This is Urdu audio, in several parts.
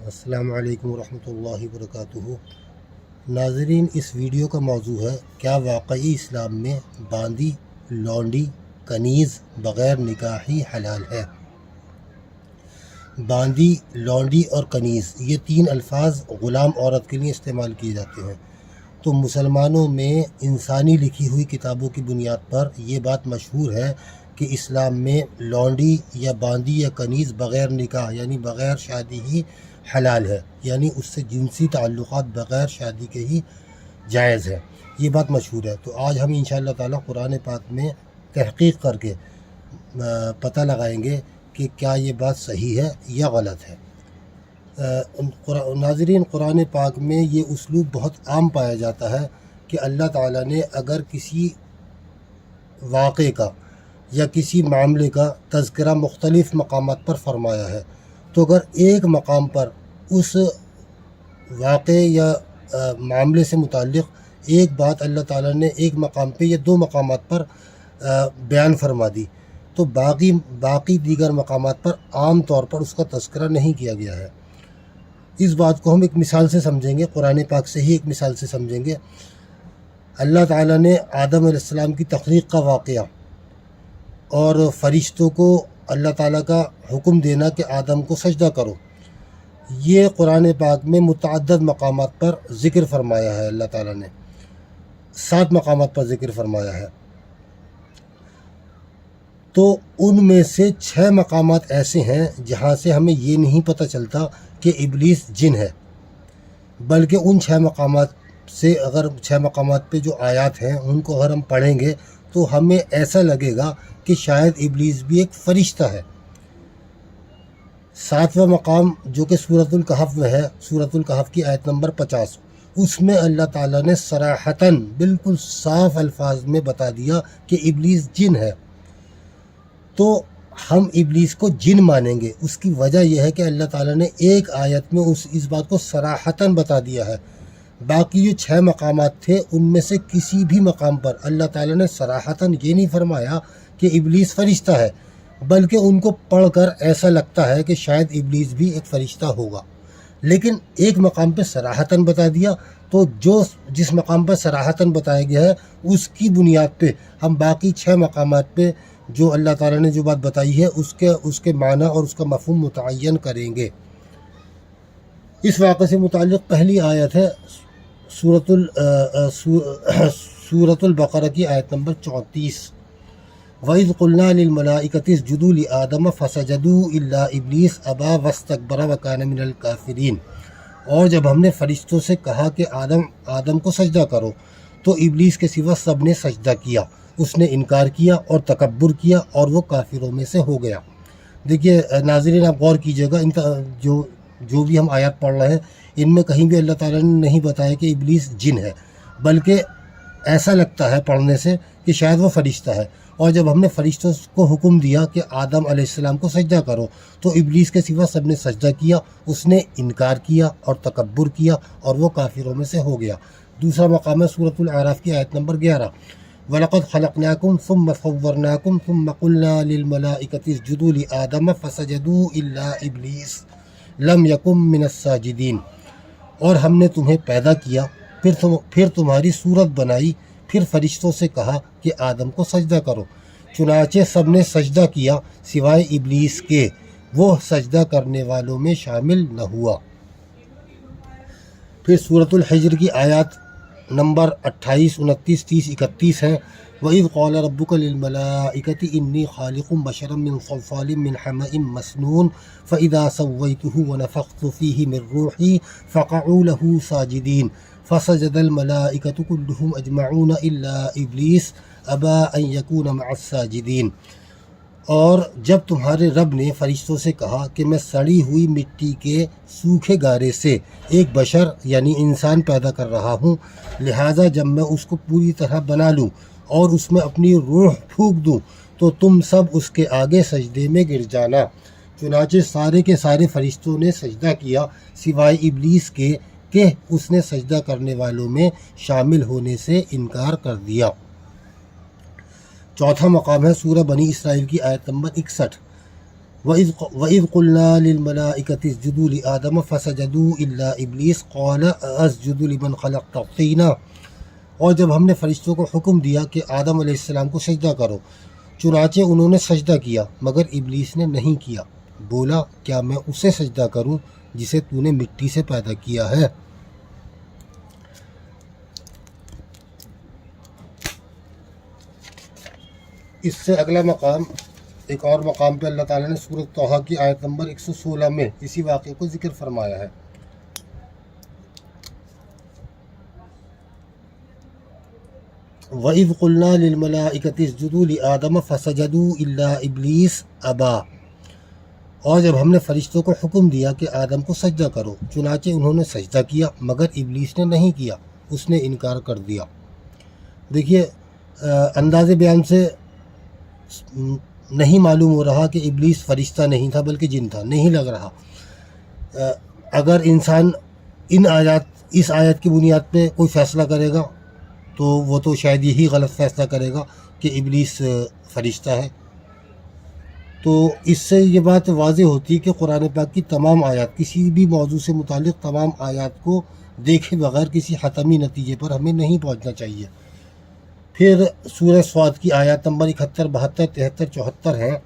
السلام علیکم ورحمۃ اللہ وبرکاتہ۔ ناظرین، اس ویڈیو کا موضوع ہے کیا واقعی اسلام میں باندی، لونڈی، کنیز بغیر نکاحی حلال ہے؟ باندی، لونڈی اور کنیز یہ تین الفاظ غلام عورت کے لیے استعمال کیے جاتے ہیں۔ تو مسلمانوں میں انسانی لکھی ہوئی کتابوں کی بنیاد پر یہ بات مشہور ہے کہ اسلام میں لونڈی یا باندی یا کنیز بغیر نکاح یعنی بغیر شادی ہی حلال ہے، یعنی اس سے جنسی تعلقات بغیر شادی کے ہی جائز ہے۔ یہ بات مشہور ہے۔ تو آج ہم انشاءاللہ تعالی قرآن پاک میں تحقیق کر کے پتہ لگائیں گے کہ کیا یہ بات صحیح ہے یا غلط ہے۔ ناظرین، قرآن پاک میں یہ اسلوب بہت عام پایا جاتا ہے کہ اللہ تعالیٰ نے اگر کسی واقعے کا یا کسی معاملے کا تذکرہ مختلف مقامات پر فرمایا ہے، تو اگر ایک مقام پر اس واقعے یا معاملے سے متعلق ایک بات اللہ تعالیٰ نے ایک مقام پہ یا دو مقامات پر بیان فرما دی، تو باقی دیگر مقامات پر عام طور پر اس کا تذکرہ نہیں کیا گیا ہے۔ اس بات کو ہم ایک مثال سے سمجھیں گے، قرآن پاک سے ہی ایک مثال سے سمجھیں گے۔ اللہ تعالیٰ نے آدم علیہ السلام کی تخلیق کا واقعہ اور فرشتوں کو اللہ تعالیٰ کا حکم دینا کہ آدم کو سجدہ کرو، یہ قرآن پاک میں متعدد مقامات پر ذکر فرمایا ہے۔ اللہ تعالیٰ نے 7 مقامات پر ذکر فرمایا ہے، تو ان میں سے 6 مقامات ایسے ہیں جہاں سے ہمیں یہ نہیں پتہ چلتا کہ ابلیس جن ہے، بلکہ ان 6 مقامات سے اگر 6 مقامات پہ جو آیات ہیں ان کو اگر ہم پڑھیں گے تو ہمیں ایسا لگے گا کہ شاید ابلیس بھی ایک فرشتہ ہے۔ 7واں مقام جو کہ سورۃ الکہف میں ہے، سورۃ الکہف کی آیت نمبر 50، اس میں اللہ تعالیٰ نے صراحتاً بالکل صاف الفاظ میں بتا دیا کہ ابلیس جن ہے۔ تو ہم ابلیس کو جن مانیں گے، اس کی وجہ یہ ہے کہ اللہ تعالیٰ نے ایک آیت میں اس بات کو صراحتاً بتا دیا ہے۔ باقی جو 6 مقامات تھے ان میں سے کسی بھی مقام پر اللہ تعالیٰ نے صراحتاً یہ نہیں فرمایا کہ ابلیس فرشتہ ہے، بلکہ ان کو پڑھ کر ایسا لگتا ہے کہ شاید ابلیس بھی ایک فرشتہ ہوگا۔ لیکن ایک مقام پہ صراحتاً بتا دیا، تو جس مقام پر صراحتاً بتایا گیا ہے اس کی بنیاد پہ ہم باقی 6 مقامات پہ جو اللہ تعالیٰ نے جو بات بتائی ہے اس کے معنی اور اس کا مفہوم متعین کریں گے۔ اس واقعے سے متعلق پہلی آیت ہے سورۃ البقرہ کی آیت نمبر 34، وَإِذْ قُلْنَا لِلْمَلَائِكَةِ اسْجُدُوا لِآدَمَ فَسَجَدُوا إِلَّا إِبْلِيسَ أَبَىٰ وَاسْتَكْبَرَ وَكَانَ مِنَ الْكَافِرِينَ۔ اور جب ہم نے فرشتوں سے کہا کہ آدم کو سجدہ کرو، تو ابلیس کے سوا سب نے سجدہ کیا، اس نے انکار کیا اور تکبر کیا اور وہ کافروں میں سے ہو گیا۔ دیکھیے ناظرین، آپ غور کیجیے گا، جو بھی ہم آیات پڑھ رہے ہیں ان میں کہیں بھی اللہ تعالیٰ نے نہیں بتایا کہ ابلیس جن ہے، بلکہ ایسا لگتا ہے پڑھنے سے کہ شاید وہ فرشتہ ہے۔ اور جب ہم نے فرشتوں کو حکم دیا کہ آدم علیہ السلام کو سجدہ کرو، تو ابلیس کے سوا سب نے سجدہ کیا، اس نے انکار کیا اور تکبر کیا اور وہ کافروں میں سے ہو گیا۔ دوسرا مقام ہے سورۃ الاعراف کی آیت نمبر 11، وَلَقَدْ خَلَقْنَاكُمْ ثُمَّ صَوَّرْنَاكُمْ ثُمَّ قُلْنَا لِلْمَلَائِكَةِ اسْجُدُوا لِآدَمَ فَسَجَدُوا إِلَّا إِبْلِيسَ لَمْ يَكُن مِّنَ السَّاجِدِينَ۔ اور ہم نے تمہیں پیدا کیا، پھر تمہاری صورت بنائی، پھر فرشتوں سے کہا کہ آدم کو سجدہ کرو، چنانچہ سب نے سجدہ کیا سوائے ابلیس کے، وہ سجدہ کرنے والوں میں شامل نہ ہوا۔ پھر سورۃ الحجر کی آیات نمبر 28، 29، 30، 31 ہیں، وَإِذْ قَالَ رَبُّكَ لِلْمَلَائِكَةِ إِنِّي خَالِقٌ بَشَرًا مِّن صَلْصَالٍ مِّنْ حَمَإٍ مَّسْنُونٍ فَإِذَا سَوَّيْتُهُ وَنَفَخْتُ فِيهِ مِن رُّوحِي فَقَعُوا لَهُ سَاجِدِينَ فَسَجَدَ الْمَلَائِكَةُ كُلُّهُمْ أَجْمَعُونَ إِلَّا إِبْلِيسَ أَبَىٰ أَن يَكُونَ مَعَ السَّاجِدِينَ۔ اور جب تمہارے رب نے فرشتوں سے کہا کہ میں سڑی ہوئی مٹی کے سوکھے گارے سے ایک بشر یعنی انسان پیدا کر رہا ہوں، لہٰذا جب میں اس کو پوری طرح بنا لوں اور اس میں اپنی روح پھونک دوں تو تم سب اس کے آگے سجدے میں گر جانا۔ چنانچہ سارے کے سارے فرشتوں نے سجدہ کیا سوائے ابلیس کے کہ اس نے سجدہ کرنے والوں میں شامل ہونے سے انکار کر دیا۔ چوتھا مقام ہے سورہ بنی اسرائیل کی آیت نمبر 61، وَإِذْ قُلْنَا لِلْمَلَائِكَةِ اسْجُدُوا لِآدَمَ فَسَجَدُوا إِلَّا إِبْلِيسَ قَالَ أَسْجُدُ لِمَنْ خَلَقْتَ طِينًا، اور جب ہم نے فرشتوں کو حکم دیا کہ آدم علیہ السلام کو سجدہ کرو، چنانچہ انہوں نے سجدہ کیا مگر ابلیس نے نہیں کیا، بولا کیا میں اسے سجدہ کروں جسے تو نے مٹی سے پیدا کیا ہے۔ اس سے اگلا مقام، ایک اور مقام پہ اللہ تعالیٰ نے سورۃ طٰہٰ کی آیت نمبر 116 میں اسی واقعے کو ذکر فرمایا ہے۔ وَإِذْ قُلْنَا لِلْمَلَائِكَةِ اسْجُدُوا لِآدَمَ فَسَجَدُوا إِلَّا إِبْلِيسَ أَبَىٰ، اور جب ہم نے فرشتوں کو حکم دیا کہ آدم کو سجدہ کرو، چنانچہ انہوں نے سجدہ کیا مگر ابلیس نے نہیں کیا، اس نے انکار کر دیا۔ دیکھیے انداز بیان سے نہیں معلوم ہو رہا کہ ابلیس فرشتہ نہیں تھا بلکہ جن تھا، نہیں لگ رہا۔ اگر انسان اس آیت کی بنیاد پہ کوئی فیصلہ کرے گا تو وہ تو شاید یہی غلط فیصلہ کرے گا کہ ابلیس فرشتہ ہے۔ تو اس سے یہ بات واضح ہوتی ہے کہ قرآن پاک کی تمام آیات، کسی بھی موضوع سے متعلق تمام آیات کو دیکھے بغیر کسی حتمی نتیجے پر ہمیں نہیں پہنچنا چاہیے۔ پھر سورہ صاد کی آیات نمبر 71، 72، 73، 74 ہیں۔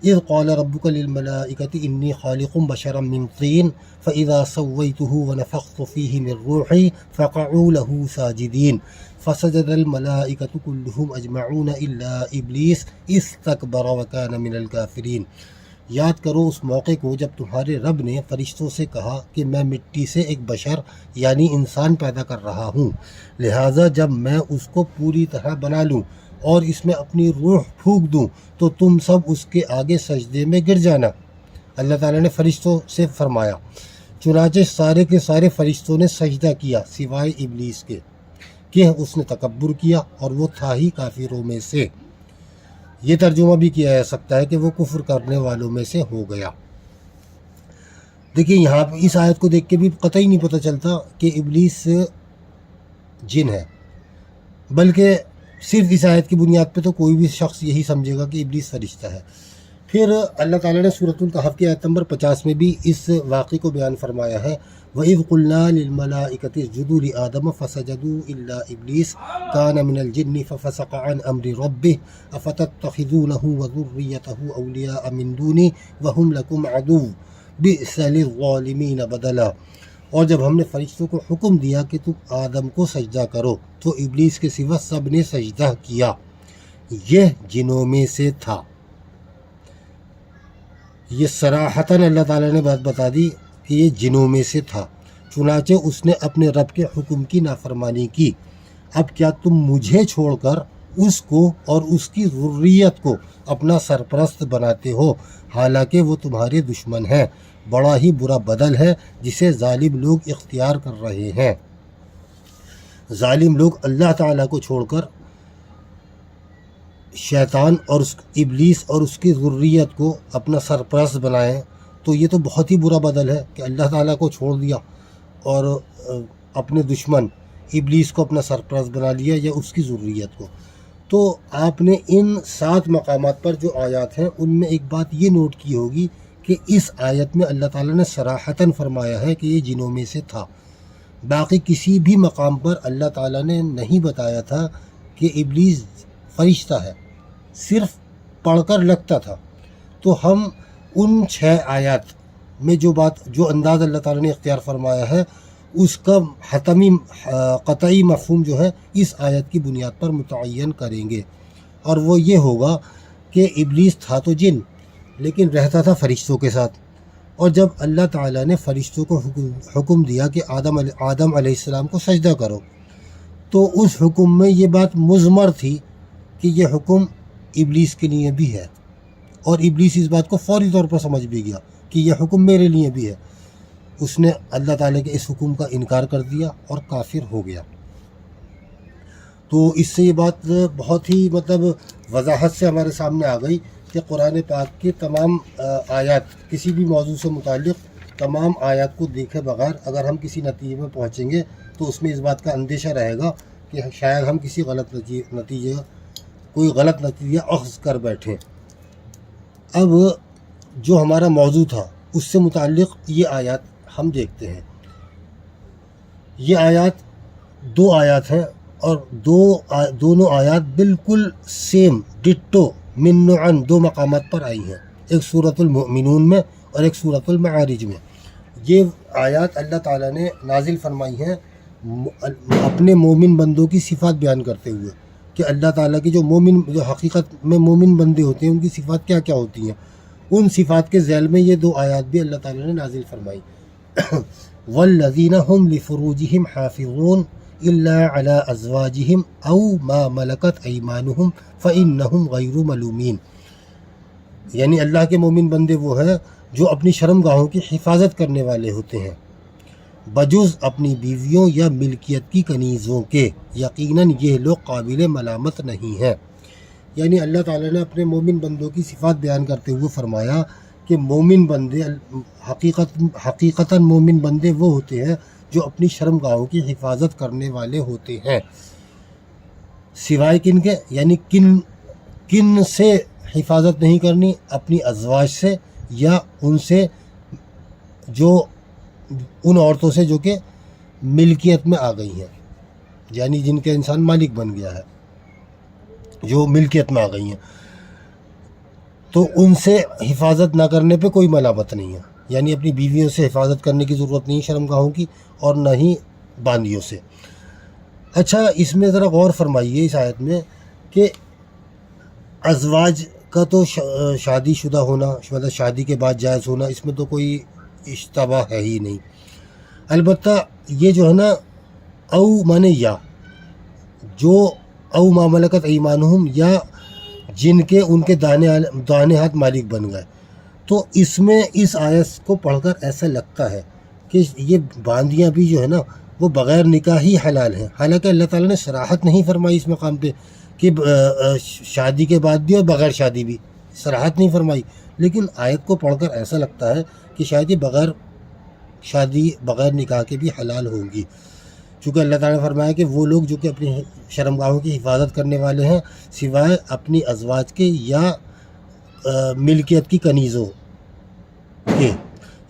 اذ قال ربک للملائکۃ انی خالق بشرا من طین فاذا سویتہ ونفخت فیہ من روحی فقعوا له ساجدین فسجد الملائکۃ کلہم اجمعون الا ابلیس استکبر وکان من الکافرین۔ یاد کرو اس موقع کو جب تمہارے رب نے فرشتوں سے کہا کہ میں مٹی سے ایک بشر یعنی انسان پیدا کر رہا ہوں، لہٰذا جب میں اس کو پوری طرح بنا لوں اور اس میں اپنی روح پھونک دوں تو تم سب اس کے آگے سجدے میں گر جانا۔ اللہ تعالیٰ نے فرشتوں سے فرمایا، چنانچہ سارے کے سارے فرشتوں نے سجدہ کیا سوائے ابلیس کے کہ اس نے تکبر کیا اور وہ تھا ہی کافروں میں سے۔ یہ ترجمہ بھی کیا جا سکتا ہے کہ وہ کفر کرنے والوں میں سے ہو گیا۔ دیکھیے یہاں پہ اس آیت کو دیکھ کے بھی قطعی نہیں پتہ چلتا کہ ابلیس جن ہے، بلکہ صرف اس آیت کی بنیاد پہ تو کوئی بھی شخص یہی سمجھے گا کہ ابلیس فرشتہ ہے۔ پھر اللہ تعالیٰ نے سورۃ الکہف کی آیت نمبر 50 میں بھی اس واقعے کو بیان فرمایا ہے۔ وَإِذْ قُلْنَا لِلْمَلَائِكَةِ اسْجُدُوا لِآدَمَ فَسَجَدُوا إِلَّا إِبْلِيسَ كَانَ مِنَ الْجِنِّ فَفَسَقَ عَنْ أَمْرِ رَبِّهِ أَفَتَتَّخِذُونَهُ وَذُرِّيَّتَهُ أَوْلِيَاءَ مِن دُونِي وَهُمْ لَكُمْ عَدُوٌّ بِئْسَ لِلظَّالِمِينَ بَدَلًا، اور جب ہم نے فرشتوں کو حکم دیا کہ تم آدم کو سجدہ کرو تو ابلیس کے سوا سب نے سجدہ کیا، یہ جنوں میں سے تھا۔ یہ صراحتاً اللہ تعالیٰ نے بات بتا دی کہ یہ جنوں میں سے تھا، چنانچہ اس نے اپنے رب کے حکم کی نافرمانی کی۔ اب کیا تم مجھے چھوڑ کر اس کو اور اس کی ذریت کو اپنا سرپرست بناتے ہو، حالانکہ وہ تمہارے دشمن ہیں۔ بڑا ہی برا بدل ہے جسے ظالم لوگ اختیار کر رہے ہیں۔ ظالم لوگ اللہ تعالیٰ کو چھوڑ کر شیطان اور ابلیس اور اس کی ذریت کو اپنا سرپرست بنائیں، تو یہ تو بہت ہی برا بدل ہے کہ اللہ تعالیٰ کو چھوڑ دیا اور اپنے دشمن ابلیس کو اپنا سرپرست بنا لیا یا اس کی ذریت کو۔ تو آپ نے ان 7 مقامات پر جو آیات ہیں ان میں ایک بات یہ نوٹ کی ہوگی کہ اس آیت میں اللہ تعالیٰ نے صراحتاً فرمایا ہے کہ یہ جنوں میں سے تھا۔ باقی کسی بھی مقام پر اللہ تعالیٰ نے نہیں بتایا تھا کہ ابلیس فرشتہ ہے، صرف پڑھ کر لگتا تھا۔ تو ہم ان 6 آیات میں جو انداز اللہ تعالیٰ نے اختیار فرمایا ہے اس کا حتمی قطعی مفہوم جو ہے اس آیت کی بنیاد پر متعین کریں گے، اور وہ یہ ہوگا کہ ابلیس تھا تو جن لیکن رہتا تھا فرشتوں کے ساتھ، اور جب اللہ تعالیٰ نے فرشتوں کو حکم دیا کہ آدم علیہ السلام کو سجدہ کرو، تو اس حکم میں یہ بات مضمر تھی کہ یہ حکم ابلیس کے لیے بھی ہے، اور ابلیس اس بات کو فوری طور پر سمجھ بھی گیا کہ یہ حکم میرے لیے بھی ہے۔ اس نے اللہ تعالیٰ کے اس حکم کا انکار کر دیا اور کافر ہو گیا۔ تو اس سے یہ بات بہت ہی وضاحت سے ہمارے سامنے آ گئی کہ قرآن پاک کے تمام آیات، کسی بھی موضوع سے متعلق تمام آیات کو دیکھے بغیر اگر ہم کسی نتیجے میں پہنچیں گے تو اس میں اس بات کا اندیشہ رہے گا کہ شاید ہم کسی کوئی غلط نتیجہ اخذ کر بیٹھیں۔ اب جو ہمارا موضوع تھا اس سے متعلق یہ آیات ہم دیکھتے ہیں. یہ آیات 2 آیات ہیں اور دونوں آیات بالکل سیم ڈٹو من نوعن 2 مقامات پر آئی ہیں، ایک سورۃ المؤمنون میں اور ایک سورۃ المعارج میں. یہ آیات اللہ تعالیٰ نے نازل فرمائی ہیں اپنے مومن بندوں کی صفات بیان کرتے ہوئے کہ اللہ تعالیٰ کی جو حقیقت میں مومن بندے ہوتے ہیں ان کی صفات کیا کیا ہوتی ہیں. ان صفات کے ذیل میں یہ 2 آیات بھی اللہ تعالیٰ نے نازل فرمائی. والذین هم لفروجہم حافظون الا علی ازواجہم او ما ملکت ایمانہم فانہم غیر ملومین. یعنی اللہ کے مومن بندے وہ ہیں جو اپنی شرمگاہوں کی حفاظت کرنے والے ہوتے ہیں بجز اپنی بیویوں یا ملکیت کی کنیزوں کے، یقیناً یہ لوگ قابل ملامت نہیں ہیں. یعنی اللہ تعالیٰ نے اپنے مومن بندوں کی صفات بیان کرتے ہوئے فرمایا کہ مومن بندے حقیقتاً مومن بندے وہ ہوتے ہیں جو اپنی شرمگاہوں کی حفاظت کرنے والے ہوتے ہیں. سوائے کن کے؟ یعنی کن سے حفاظت نہیں کرنی؟ اپنی ازواج سے یا ان سے جو ان عورتوں سے جو کہ ملکیت میں آ گئی ہیں، یعنی جن کے انسان مالک بن گیا ہے، جو ملکیت میں آ گئی ہیں، تو ان سے حفاظت نہ کرنے پہ کوئی ملامت نہیں ہے. یعنی اپنی بیویوں سے حفاظت کرنے کی ضرورت نہیں شرمگاہوں کی، اور نہ ہی باندیوں سے. اچھا، اس میں ذرا غور فرمائیے اس آیت میں کہ ازواج کا تو شادی شدہ ہونا، مطلب شادی کے بعد جائز ہونا، اس میں تو کوئی اشتباہ ہے ہی نہیں. البتہ یہ جو ہے نا او مانے یا، جو او ما ملکت ایمانہم، یا جن کے ان کے دانے ہاتھ مالک بن گئے، تو اس میں اس آیت کو پڑھ کر ایسا لگتا ہے کہ یہ باندیاں بھی جو ہے نا وہ بغیر نکاح ہی حلال ہیں. حالانکہ اللہ تعالیٰ نے صراحت نہیں فرمائی اس مقام پہ کہ شادی کے بعد بھی اور بغیر شادی بھی، صراحت نہیں فرمائی، لیکن آیت کو پڑھ کر ایسا لگتا ہے کہ شاید یہ بغیر شادی بغیر نکاح کے بھی حلال ہوں گی. چونکہ اللہ تعالیٰ نے فرمایا کہ وہ لوگ جو کہ اپنی شرمگاہوں کی حفاظت کرنے والے ہیں سوائے اپنی ازواج کے یا ملکیت کی کنیزوں کے،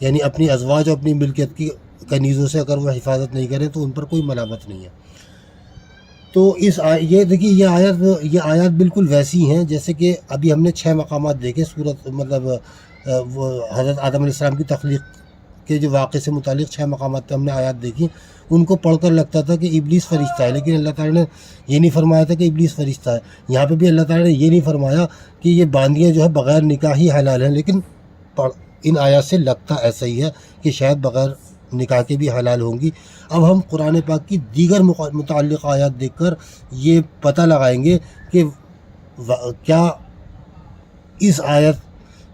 یعنی اپنی ازواج اور اپنی ملکیت کی کنیزوں سے اگر وہ حفاظت نہیں کریں تو ان پر کوئی ملامت نہیں ہے. تو یہ دیکھیے یہ آیات بالکل ویسی ہیں جیسے کہ ابھی ہم نے 6 مقامات دیکھے سورت، مطلب وہ حضرت آدم علیہ السلام کی تخلیق کے جو واقعے سے متعلق 6 مقامات پہ ہم نے آیات دیکھی. ان کو پڑھ کر لگتا تھا کہ ابلیس فرشتہ ہے، لیکن اللہ تعالیٰ نے یہ نہیں فرمایا تھا کہ ابلیس فرشتہ ہے. یہاں پہ بھی اللہ تعالیٰ نے یہ نہیں فرمایا کہ یہ باندیاں جو ہے بغیر نکاح ہی حلال ہیں، لیکن ان آیات سے لگتا ایسا ہی ہے کہ شاید بغیر نکاح کے بھی حلال ہوں گی. اب ہم قرآن پاک کی دیگر متعلق آیات دیکھ کر یہ پتہ لگائیں گے کہ کیا اس آیت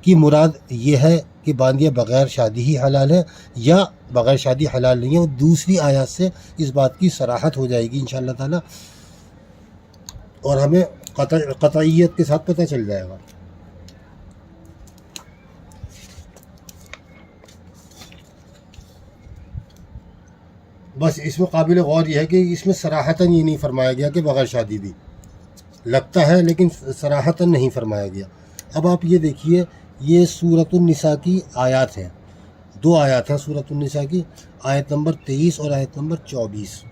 کی مراد یہ ہے کہ باندیاں بغیر شادی ہی حلال ہے یا بغیر شادی حلال نہیں ہے. اور دوسری آیات سے اس بات کی صراحت ہو جائے گی انشاءاللہ تعالی، اور ہمیں قطعیت کے ساتھ پتہ چل جائے گا. بس اس میں قابل غور یہ ہے کہ اس میں صراحتاً یہ نہیں فرمایا گیا کہ بغیر شادی بھی، لگتا ہے لیکن صراحتاً نہیں فرمایا گیا. اب آپ یہ دیکھیے، یہ سورۃ النساء کی آیات ہیں، 2 آیات ہیں سورۃ النساء کی، آیت نمبر 23 اور آیت نمبر 24.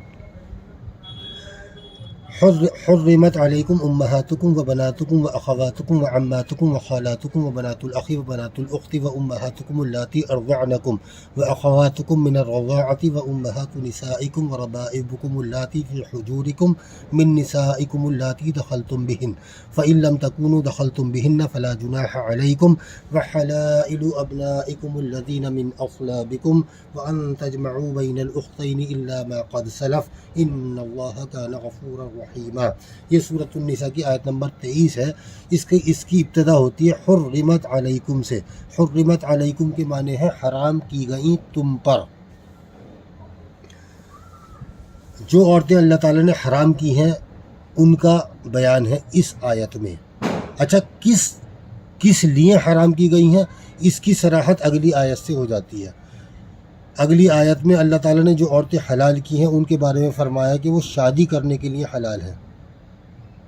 حرمت علیکم امہاتکم و بناتکم و اخواتکم و عماتکم و خالاتکم و بنات الاخ و بنات الاخت و امہاتکم اللاتی ارضعنکم و اخواتکم من الرضاعة و امہات نسائکم و ربائبکم اللاتی فی حجورکم من نسائکم اللاتی دخلتم بہن فإن لم تکونوا دخلتم بہن فلا جناح علیکم وحلائل ابنائکم الذین من اصلابکم وان تجمعوا بین الاختین الا ما قد سلف ان اللہ کان غفورا رحیما. یہ سورۃ النساء کی آیت نمبر 23 ہے. اس کی ابتدا ہوتی ہے حرمت علیکم سے. حرمت علیکم کے معنی ہے حرام کی گئیں تم پر. جو عورتیں اللہ تعالیٰ نے حرام کی ہیں ان کا بیان ہے اس آیت میں. اچھا، کس لیے حرام کی گئی ہیں اس کی صراحت اگلی آیت سے ہو جاتی ہے. اگلی آیت میں اللہ تعالیٰ نے جو عورتیں حلال کی ہیں ان کے بارے میں فرمایا کہ وہ شادی کرنے کے لیے حلال ہیں.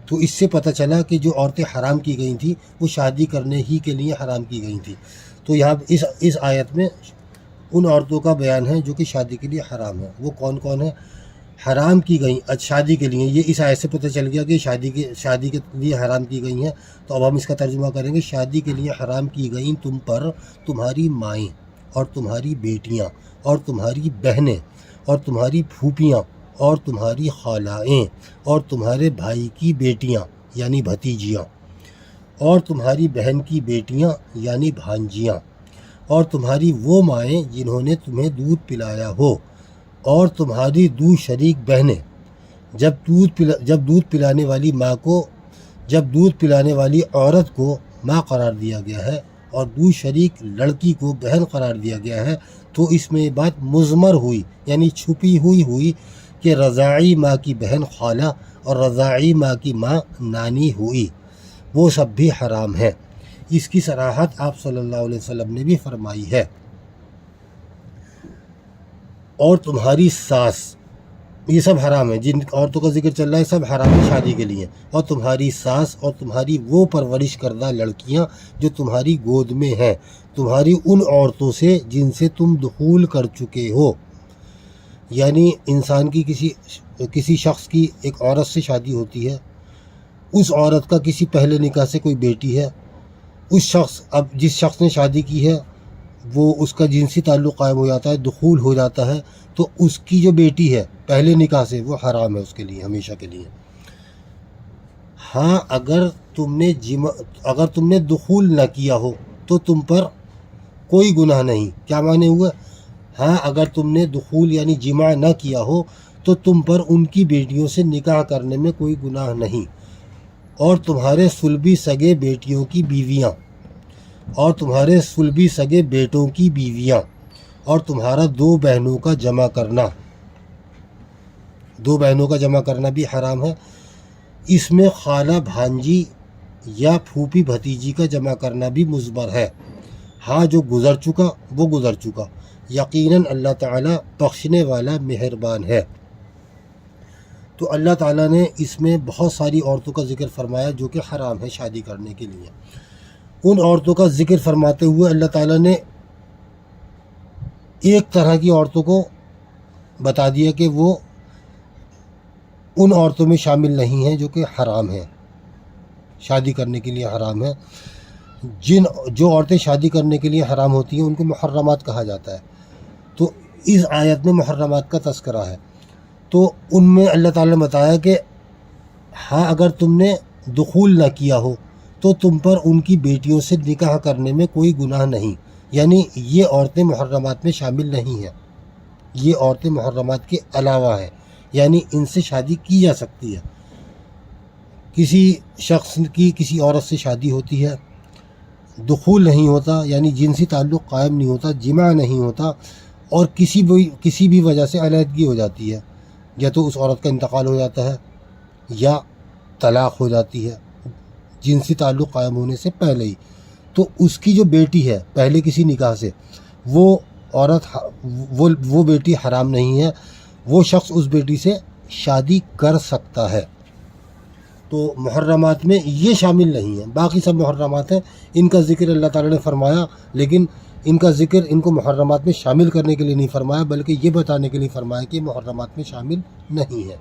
تو اس سے پتہ چلا کہ جو عورتیں حرام کی گئی تھیں وہ شادی کرنے ہی کے لیے حرام کی گئی تھیں. تو یہاں اس آیت میں ان عورتوں کا بیان ہے جو کہ شادی کے لیے حرام ہے. وہ کون کون ہے؟ حرام کی گئیں شادی کے لیے. یہ اس آیت سے پتہ چل گیا کہ شادی کے لیے حرام کی گئی ہیں. تو اب ہم اس کا ترجمہ کریں گے. شادی کے لیے حرام کی گئیں تم پر تمہاری مائیں اور تمہاری بیٹیاں اور تمہاری بہنیں اور تمہاری پھوپھیاں اور تمہاری خالائیں اور تمہارے بھائی کی بیٹیاں یعنی بھتیجیاں اور تمہاری بہن کی بیٹیاں یعنی بھانجیاں اور تمہاری وہ مائیں جنہوں نے تمہیں دودھ پلایا ہو اور تمہاری دو شریک بہنیں. جب دودھ پلانے والی ماں کو جب دودھ پلانے والی عورت کو ماں قرار دیا گیا ہے اور دو شریک لڑکی کو بہن قرار دیا گیا ہے تو اس میں یہ بات مضمر ہوئی یعنی چھپی ہوئی کہ رضاعی ماں کی بہن خالہ اور رضاعی ماں کی ماں نانی ہوئی. وہ سب بھی حرام ہے. اس کی صراحت آپ صلی اللہ علیہ وسلم نے بھی فرمائی ہے. اور تمہاری ساس، یہ سب حرام ہے. جن عورتوں کا ذکر چل رہا ہے سب حرام ہے شادی کے لیے. اور تمہاری ساس اور تمہاری وہ پرورش کردہ لڑکیاں جو تمہاری گود میں ہیں تمہاری ان عورتوں سے جن سے تم دخول کر چکے ہو. یعنی انسان کی کسی شخص کی ایک عورت سے شادی ہوتی ہے، اس عورت کا کسی پہلے نکاح سے کوئی بیٹی ہے، جس شخص نے شادی کی ہے وہ اس کا جنسی تعلق قائم ہو جاتا ہے، دخول ہو جاتا ہے، تو اس کی جو بیٹی ہے پہلے نکاح سے وہ حرام ہے اس کے لیے ہمیشہ کے لیے. ہاں اگر تم نے دخول نہ کیا ہو تو تم پر کوئی گناہ نہیں. کیا معنی ہوا؟ ہاں اگر تم نے دخول یعنی جماع نہ کیا ہو تو تم پر ان کی بیٹیوں سے نکاح کرنے میں کوئی گناہ نہیں. اور تمہارے صلبی سگے بیٹیوں کی بیویاں اور تمہارے صلبی سگے بیٹوں کی بیویاں اور تمہارا دو بہنوں کا جمع کرنا بھی حرام ہے. اس میں خالہ بھانجی یا پھوپھی بھتیجی کا جمع کرنا بھی مضمر ہے. ہاں جو گزر چکا وہ گزر چکا. یقیناً اللہ تعالیٰ بخشنے والا مہربان ہے. تو اللہ تعالیٰ نے اس میں بہت ساری عورتوں کا ذکر فرمایا جو کہ حرام ہے شادی کرنے کے لیے. ان عورتوں کا ذکر فرماتے ہوئے اللہ تعالیٰ نے ایک طرح کی عورتوں کو بتا دیا کہ وہ ان عورتوں میں شامل نہیں ہیں جو کہ حرام ہیں، شادی کرنے کے لیے حرام ہیں. جو عورتیں شادی کرنے کے لیے حرام ہوتی ہیں ان کو محرمات کہا جاتا ہے. تو اس آیت میں محرمات کا تذکرہ ہے. تو ان میں اللہ تعالیٰ نے بتایا کہ ہاں اگر تم نے دخول نہ کیا ہو تو تم پر ان کی بیٹیوں سے نکاح کرنے میں کوئی گناہ نہیں. یعنی یہ عورتیں محرمات میں شامل نہیں ہیں، یہ عورتیں محرمات کے علاوہ ہیں، یعنی ان سے شادی کی جا سکتی ہے. کسی شخص کی کسی عورت سے شادی ہوتی ہے، دخول نہیں ہوتا یعنی جنسی تعلق قائم نہیں ہوتا، جماع نہیں ہوتا، اور کسی بھی وجہ سے علیحدگی ہو جاتی ہے، یا تو اس عورت کا انتقال ہو جاتا ہے یا طلاق ہو جاتی ہے جنسی تعلق قائم ہونے سے پہلے ہی. تو اس کی جو بیٹی ہے پہلے کسی نکاح سے، وہ بیٹی حرام نہیں ہے. وہ شخص اس بیٹی سے شادی کر سکتا ہے. تو محرمات میں یہ شامل نہیں ہیں. باقی سب محرمات ہیں، ان کا ذکر اللہ تعالیٰ نے فرمایا، لیکن ان کا ذکر ان کو محرمات میں شامل کرنے کے لیے نہیں فرمایا بلکہ یہ بتانے کے لیے فرمایا کہ محرمات میں شامل نہیں ہے.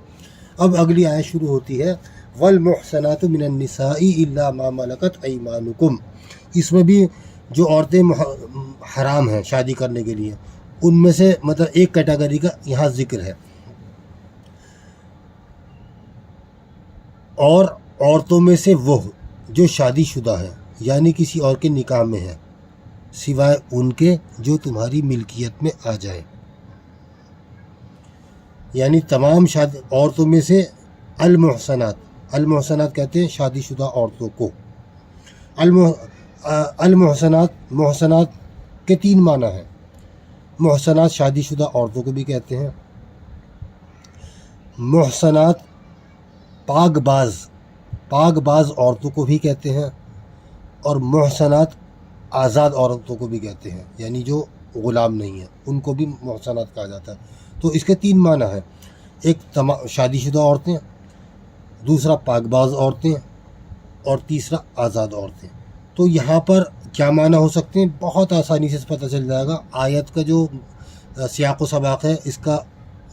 اب اگلی آیت شروع ہوتی ہے وَالْمُحْصَنَاتُ مِنَ النِّسَاءِ إِلَّا مَا مَلَكَتْ أَيْمَانُكُمْ. اس میں بھی جو عورتیں حرام ہیں شادی کرنے کے لیے ان میں سے مطلب ایک کیٹیگری کا یہاں ذکر ہے. اور عورتوں میں سے وہ جو شادی شدہ ہیں یعنی کسی اور کے نکاح میں ہیں سوائے ان کے جو تمہاری ملکیت میں آ جائیں. یعنی تمام عورتوں میں سے المحسنات کہتے ہیں شادی شدہ عورتوں کو. محسنات کے تین معنی ہیں. محسنات شادی شدہ عورتوں کو بھی کہتے ہیں، محسنات پاک باز عورتوں کو بھی کہتے ہیں، اور محسنات آزاد عورتوں کو بھی کہتے ہیں، یعنی جو غلام نہیں ہیں ان کو بھی محسنات کہا جاتا ہے. تو اس کے تین معنی ہیں، ایک شادی شدہ عورتیں، دوسرا پاک باز عورتیں، اور تیسرا آزاد عورتیں. تو یہاں پر کیا معنی ہو سکتے ہیں؟ بہت آسانی سے پتہ چل جائے گا. آیت کا جو سیاق و سباق ہے اس کا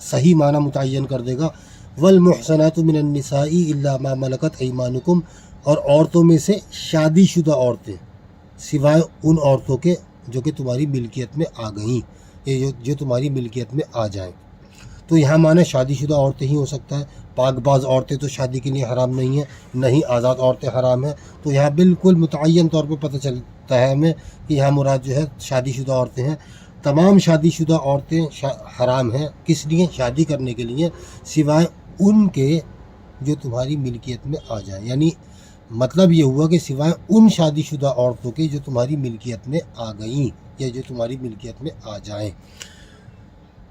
صحیح معنی متعین کر دے گا. والمحصنات من النساء الا ما ملکت ایمانکم، اور عورتوں میں سے شادی شدہ عورتیں سوائے ان عورتوں کے جو کہ تمہاری ملکیت میں آ گئیں، یہ جو تمہاری ملکیت میں آ جائیں. تو یہاں معنی شادی شدہ عورتیں ہی ہو سکتا ہے. پاک باز عورتیں تو شادی کے لیے حرام نہیں ہیں، نہیں آزاد عورتیں حرام ہیں. تو یہاں بالکل متعین طور پہ پتہ چلتا ہے ہمیں کہ یہاں مراد جو ہے شادی شدہ عورتیں ہیں. تمام شادی شدہ عورتیں حرام ہیں. کس لیے؟ شادی کرنے کے لیے، سوائے ان کے جو تمہاری ملکیت میں آ جائیں. یعنی مطلب یہ ہوا کہ سوائے ان شادی شدہ عورتوں کے جو تمہاری ملکیت میں آ گئیں یا جو تمہاری ملکیت میں آ جائیں.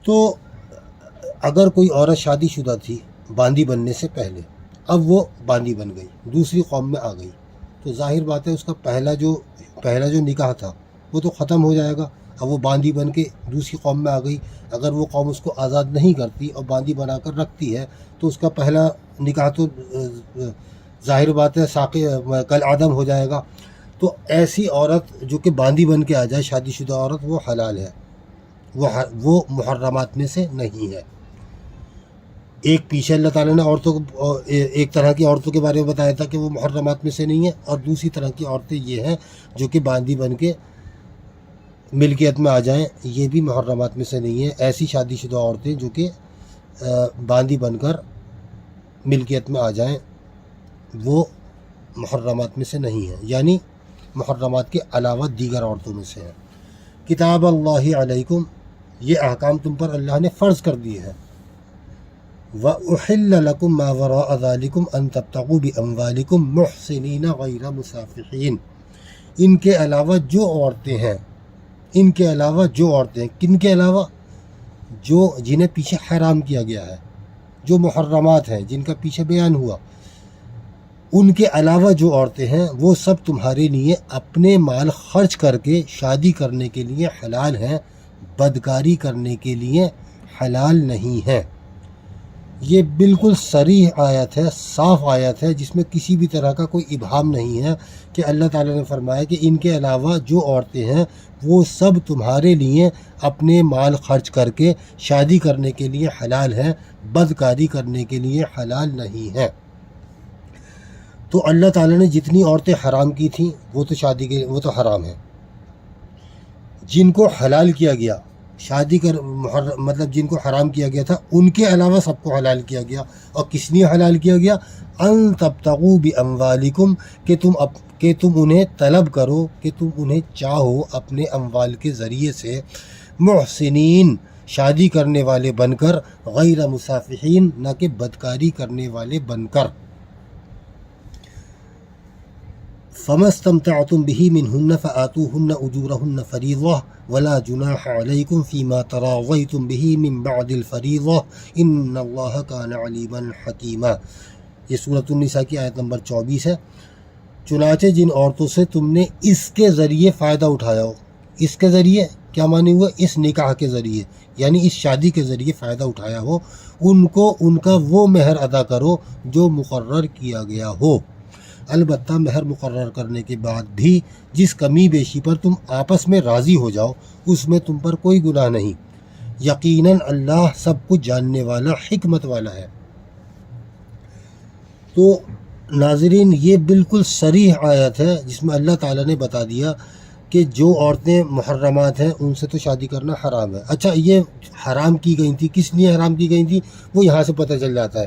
تو اگر کوئی عورت شادی شدہ تھی باندی بننے سے پہلے، اب وہ باندی بن گئی، دوسری قوم میں آ گئی، تو ظاہر بات ہے اس کا پہلا جو نکاح تھا وہ تو ختم ہو جائے گا. اب وہ باندی بن کے دوسری قوم میں آ گئی، اگر وہ قوم اس کو آزاد نہیں کرتی اور باندی بنا کر رکھتی ہے تو اس کا پہلا نکاح تو ظاہر بات ہے کل عدم ہو جائے گا. تو ایسی عورت جو کہ باندی بن کے آ جائے، شادی شدہ عورت، وہ حلال ہے، وہ محرمات میں سے نہیں ہے. ایک پیچھے اللہ تعالیٰ نے عورتوں کو ایک طرح کی عورتوں کے بارے میں بتایا تھا کہ وہ محرمات میں سے نہیں ہیں، اور دوسری طرح کی عورتیں یہ ہیں جو کہ باندی بن کے ملکیت میں آ جائیں، یہ بھی محرمات میں سے نہیں ہیں. ایسی شادی شدہ عورتیں جو کہ باندی بن کر ملکیت میں آ جائیں وہ محرمات میں سے نہیں ہیں، یعنی محرمات کے علاوہ دیگر عورتوں میں سے ہیں. کتاب اللہ علیکم، یہ احکام تم پر اللہ نے فرض کر دیے ہیں. وَأُحِلَّ لَكُم مَّا وَرَاءَ ذَلِكُمْ أَن تَبْتَغُوا بِأَمْوَالِكُمْ مُحْصِنِينَ غَيْرَ مُسَافِحِينَ. ان کے علاوہ جو عورتیں ہیں، ان کے علاوہ جو عورتیں، کن کے علاوہ؟ جو جنہیں پیچھے حرام کیا گیا ہے، جو محرمات ہیں جن کا پیچھے بیان ہوا، ان کے علاوہ جو عورتیں ہیں وہ سب تمہارے لیے اپنے مال خرچ کر کے شادی کرنے کے لیے حلال ہیں، بدکاری کرنے کے لیے حلال نہیں ہیں. یہ بالکل صریح آیت ہے، صاف آیت ہے، جس میں کسی بھی طرح کا کوئی ابہام نہیں ہے کہ اللہ تعالیٰ نے فرمایا کہ ان کے علاوہ جو عورتیں ہیں وہ سب تمہارے لیے اپنے مال خرچ کر کے شادی کرنے کے لیے حلال ہیں، بدکاری کرنے کے لیے حلال نہیں ہیں. تو اللہ تعالیٰ نے جتنی عورتیں حرام کی تھیں وہ تو حرام ہیں. جن کو حلال کیا گیا، شادی کر مطلب جن کو حرام کیا گیا تھا، ان کے علاوہ سب کو حلال کیا گیا. اور کس لیے حلال کیا گیا؟ ان تبتغوا باموالکم، کہ تم انہیں طلب کرو، کہ تم انہیں چاہو اپنے اموال کے ذریعے سے، محسنین، شادی کرنے والے بن کر، غیر مسافحین، نہ کہ بدکاری کرنے والے بن کر. فَمَا اسْتَمْتَعْتُمْ بِهِ مِنْهُنَّ فَآتُوهُنَّ أُجُورَهُنَّ فَرِيضَةً وَلَا جُنَاحَ عَلَيْكُمْ فِيمَا تَرَاضَيْتُمْ بِهِ مِنْ بَعْدِ الْفَرِيضَةِ إِنَّ اللَّهَ كَانَ عَلِيمًا حَكِيمًا. یہ سورۃ النساء کی آیت نمبر 24 ہے. چنانچہ جن عورتوں سے تم نے اس کے ذریعے فائدہ اٹھایا ہو، اس کے ذریعے کیا معنی ہوا؟ اس نکاح کے ذریعے، یعنی اس شادی کے ذریعے فائدہ اٹھایا ہو، ان کو ان کا وہ مہر ادا کرو جو مقرر کیا گیا ہو. البتہ مہر مقرر کرنے کے بعد بھی جس کمی بیشی پر تم آپس میں راضی ہو جاؤ اس میں تم پر کوئی گناہ نہیں. یقیناً اللہ سب کچھ جاننے والا، حکمت والا ہے. تو ناظرین، یہ بالکل صریح آیت ہے جس میں اللہ تعالیٰ نے بتا دیا کہ جو عورتیں محرمات ہیں ان سے تو شادی کرنا حرام ہے. اچھا، یہ حرام کی گئی تھی، کس لیے حرام کی گئی تھی؟ وہ یہاں سے پتہ چل جاتا ہے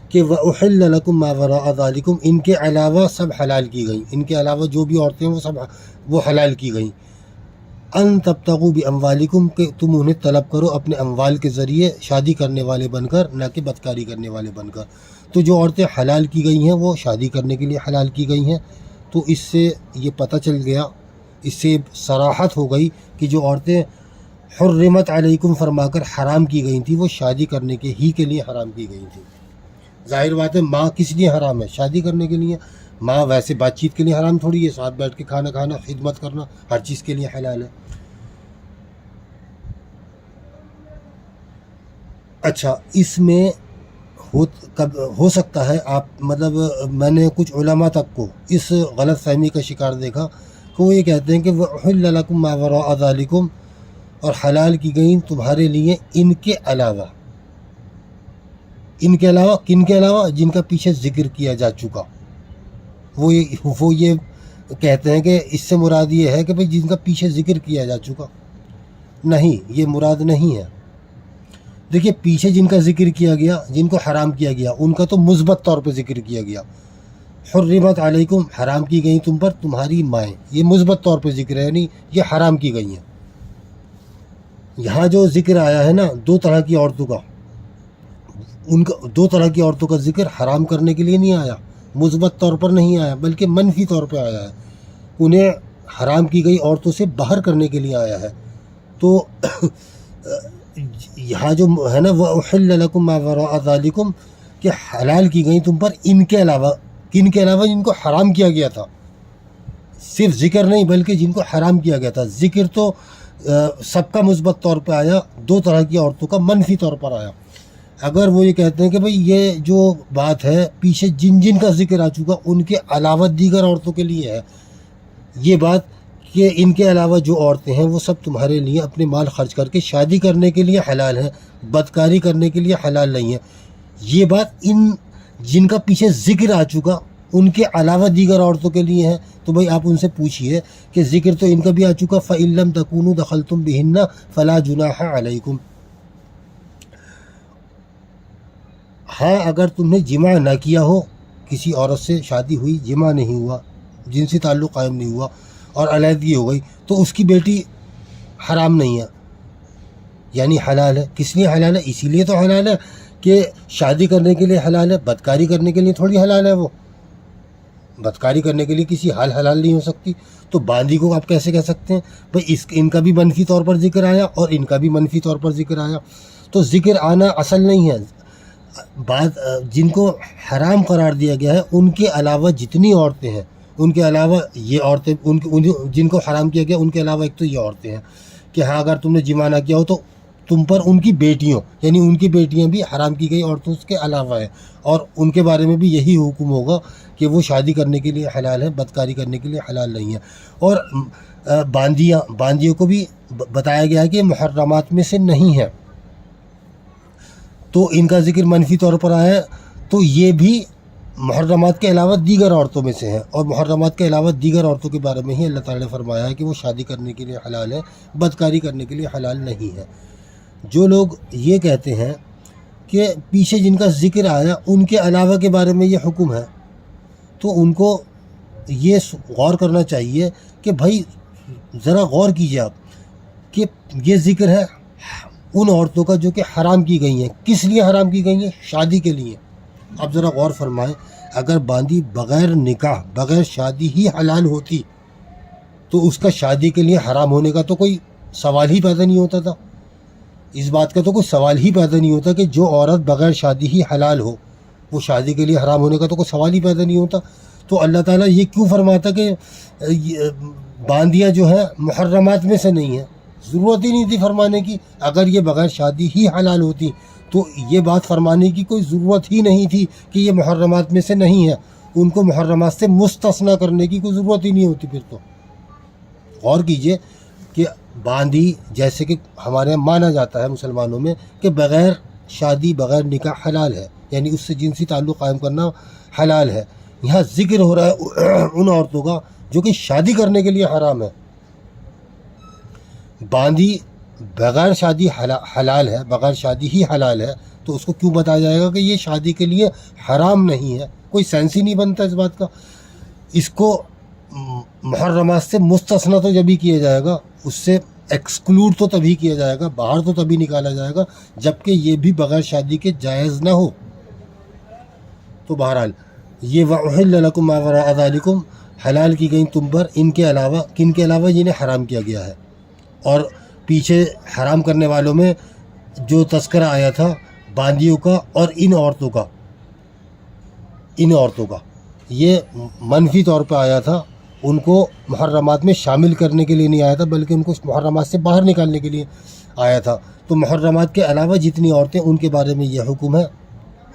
کہ وَأُحِلَّ لَكُم مَّا وَرَاءَ ذَلِكُمْ، ان کے علاوہ سب حلال کی گئیں، ان کے علاوہ جو بھی عورتیں ہیں وہ سب وہ حلال کی گئیں. ان تبتغوا باموالکم، کہ تم انہیں طلب کرو اپنے اموال کے ذریعے شادی کرنے والے بن کر، نہ کہ بدکاری کرنے والے بن کر. تو جو عورتیں حلال کی گئی ہیں وہ شادی کرنے کے لیے حلال کی گئی ہیں. تو اس سے یہ پتہ چل گیا، اس سے صراحت ہو گئی کہ جو عورتیں حرمت علیکم فرما کر حرام کی گئی تھیں وہ شادی کرنے کے لیے حرام کی گئی تھیں. ظاہر بات ہے ماں کس لیے حرام ہے؟ شادی کرنے کے لیے. ماں ویسے بات چیت کے لیے حرام تھوڑی ہے، ساتھ بیٹھ کے کھانا کھانا، خدمت کرنا، ہر چیز کے لیے حلال ہے. اچھا، اس میں ہو سکتا ہے آپ میں نے کچھ علماء تک کو اس غلط فہمی کا شکار دیکھا. کہ وہ یہ کہتے ہیں کہ وَأُحِلَّ لَكُم مَّا وَرَاءَ ذَلِكُم، اور حلال کی گئیں تمہارے لیے ان کے علاوہ، ان کے علاوہ کن کے علاوہ؟ جن کا پیچھے ذکر کیا جا چکا۔ وہ یہ کہتے ہیں کہ اس سے مراد یہ ہے کہ بھئی جن کا پیچھے ذکر کیا جا چکا، نہیں، یہ مراد نہیں ہے۔ دیکھیے پیچھے جن کا ذکر کیا گیا، جن کو حرام کیا گیا، ان کا تو مثبت طور پہ ذکر کیا گیا۔ حرمت علیکم، حرام کی گئی تم پر تمہاری مائیں، یہ مثبت طور پہ ذکر ہے، یعنی یہ حرام کی گئی ہیں۔ یہاں جو ذکر آیا ہے نا دو طرح کی عورتوں کا، ان کا دو طرح کی عورتوں کا ذکر حرام کرنے کے لیے نہیں آیا، مثبت طور پر نہیں آیا، بلکہ منفی طور پہ آیا ہے، انہیں حرام کی گئی عورتوں سے باہر کرنے کے لیے آیا ہے۔ تو یہاں جو ہے نا وَأُحِلَّ لَكُم مَّا وَرَاءَ ذَلِكُم، کہ حلال کی گئیں تم پر ان کے علاوہ، کن کے علاوہ؟ جن کو حرام کیا گیا تھا، صرف ذکر نہیں بلکہ جن کو حرام کیا گیا تھا۔ ذکر تو سب کا مثبت طور پہ آیا، دو طرح کی عورتوں کا منفی طور پر آیا۔ اگر وہ یہ کہتے ہیں کہ بھئی یہ جو بات ہے پیچھے جن جن کا ذکر آ چکا ان کے علاوہ دیگر عورتوں کے لیے ہے، یہ بات کہ ان کے علاوہ جو عورتیں ہیں وہ سب تمہارے لیے اپنے مال خرچ کر کے شادی کرنے کے لیے حلال ہیں، بدکاری کرنے کے لیے حلال نہیں ہے۔ یہ بات ان جن کا پیچھے ذکر آ چکا ان کے علاوہ دیگر عورتوں کے لیے ہے۔ تو بھئی آپ ان سے پوچھئے کہ ذکر تو ان کا بھی آ چکا، فَإِن لَّمْ تَكُونُوا دَخَلْتُم بِهِنَّ فَلَا جُنَاحَ عَلَيْكُمْ۔ ہاں اگر تم نے جمع نہ کیا ہو، کسی عورت سے شادی ہوئی، جمع نہیں ہوا، جنسی تعلق قائم نہیں ہوا اور علیحدگی ہو گئی، تو اس کی بیٹی حرام نہیں ہے، یعنی حلال ہے۔ کس لیے حلال ہے؟ اسی لیے تو حلال ہے کہ شادی کرنے کے لیے حلال ہے، بدکاری کرنے کے لیے تھوڑی حلال ہے۔ وہ بدکاری کرنے کے لیے کسی حال حلال نہیں ہو سکتی۔ تو باندی کو آپ کیسے کہہ سکتے ہیں؟ بھئی ان کا بھی منفی طور پر ذکر آیا اور ان کا بھی منفی طور پر ذکر آیا، تو ذکر آنا اصل نہیں ہے۔ بات جن کو حرام قرار دیا گیا ہے ان کے علاوہ جتنی عورتیں ہیں، ان کے علاوہ یہ عورتیں، جن کو حرام کیا گیا ان کے علاوہ ایک تو یہ عورتیں ہیں کہ ہاں اگر تم نے جمع نہ کیا ہو تو تم پر ان کی بیٹیوں، یعنی ان کی بیٹیاں بھی حرام کی گئی عورتوں کے علاوہ ہیں، اور ان کے بارے میں بھی یہی حکم ہوگا کہ وہ شادی کرنے کے لیے حلال ہے، بدکاری کرنے کے لیے حلال نہیں ہے۔ اور باندیوں کو بھی بتایا گیا ہے کہ محرمات میں سے نہیں ہے، تو ان کا ذکر منفی طور پر آیا ہے، تو یہ بھی محرمات کے علاوہ دیگر عورتوں میں سے ہیں، اور محرمات کے علاوہ دیگر عورتوں کے بارے میں ہی اللہ تعالیٰ نے فرمایا ہے کہ وہ شادی کرنے کے لیے حلال ہے، بدکاری کرنے کے لیے حلال نہیں ہے۔ جو لوگ یہ کہتے ہیں کہ پیچھے جن کا ذکر آیا ان کے علاوہ کے بارے میں یہ حکم ہے، تو ان کو یہ غور کرنا چاہیے کہ بھائی ذرا غور کیجیے آپ کہ یہ ذکر ہے ان عورتوں کا جو کہ حرام کی گئی ہیں۔ کس لیے حرام کی گئی ہیں؟ شادی کے لیے۔ آپ ذرا غور فرمائیں، اگر باندی بغیر نکاح، بغیر شادی ہی حلال ہوتی تو اس کا شادی کے لیے حرام ہونے کا تو کوئی سوال ہی پیدا نہیں ہوتا تھا۔ اس بات کا تو کوئی سوال ہی پیدا نہیں ہوتا کہ جو عورت بغیر شادی ہی حلال ہو وہ شادی کے لیے حرام ہونے کا تو کوئی سوال ہی پیدا نہیں ہوتا۔ تو اللہ تعالیٰ یہ کیوں فرماتا کہ باندیاں جو ہیں محرمات میں سے نہیں ہیں؟ ضرورت ہی نہیں تھی فرمانے کی۔ اگر یہ بغیر شادی ہی حلال ہوتی تو یہ بات فرمانے کی کوئی ضرورت ہی نہیں تھی کہ یہ محرمات میں سے نہیں ہے، ان کو محرمات سے مستثنیٰ کرنے کی کوئی ضرورت ہی نہیں ہوتی۔ پھر تو غور کیجئے کہ باندی جیسے کہ ہمارے یہاں مانا جاتا ہے مسلمانوں میں کہ بغیر شادی، بغیر نکاح حلال ہے، یعنی اس سے جنسی تعلق قائم کرنا حلال ہے۔ یہاں ذکر ہو رہا ہے ان عورتوں کا جو کہ شادی کرنے کے لیے حرام ہے۔ باندی بغیر شادی حلال ہے، بغیر شادی ہی حلال ہے، تو اس کو کیوں بتایا جائے گا کہ یہ شادی کے لیے حرام نہیں ہے؟ کوئی سینس ہی نہیں بنتا اس بات کا۔ اس کو محرمات سے مستثنیٰ تو جبھی کیا جائے گا، اس سے ایکسکلوڈ تو تبھی کیا جائے گا، باہر تو تبھی نکالا جائے گا جب کہ یہ بھی بغیر شادی کے جائز نہ ہو۔ تو بہرحال یہ وَأُحِلَّ لَكُم مَّا وَرَاءَ ذَلِكُم، حلال کی گئیں تم پر ان کے علاوہ، کن کے علاوہ؟ جنہیں حرام کیا گیا ہے۔ اور پیچھے حرام کرنے والوں میں جو تذکرہ آیا تھا باندیوں کا اور ان عورتوں کا یہ منفی طور پہ آیا تھا، ان کو محرمات میں شامل کرنے کے لیے نہیں آیا تھا بلکہ ان کو محرمات سے باہر نکالنے کے لیے آیا تھا۔ تو محرمات کے علاوہ جتنی عورتیں ان کے بارے میں یہ حکم ہے،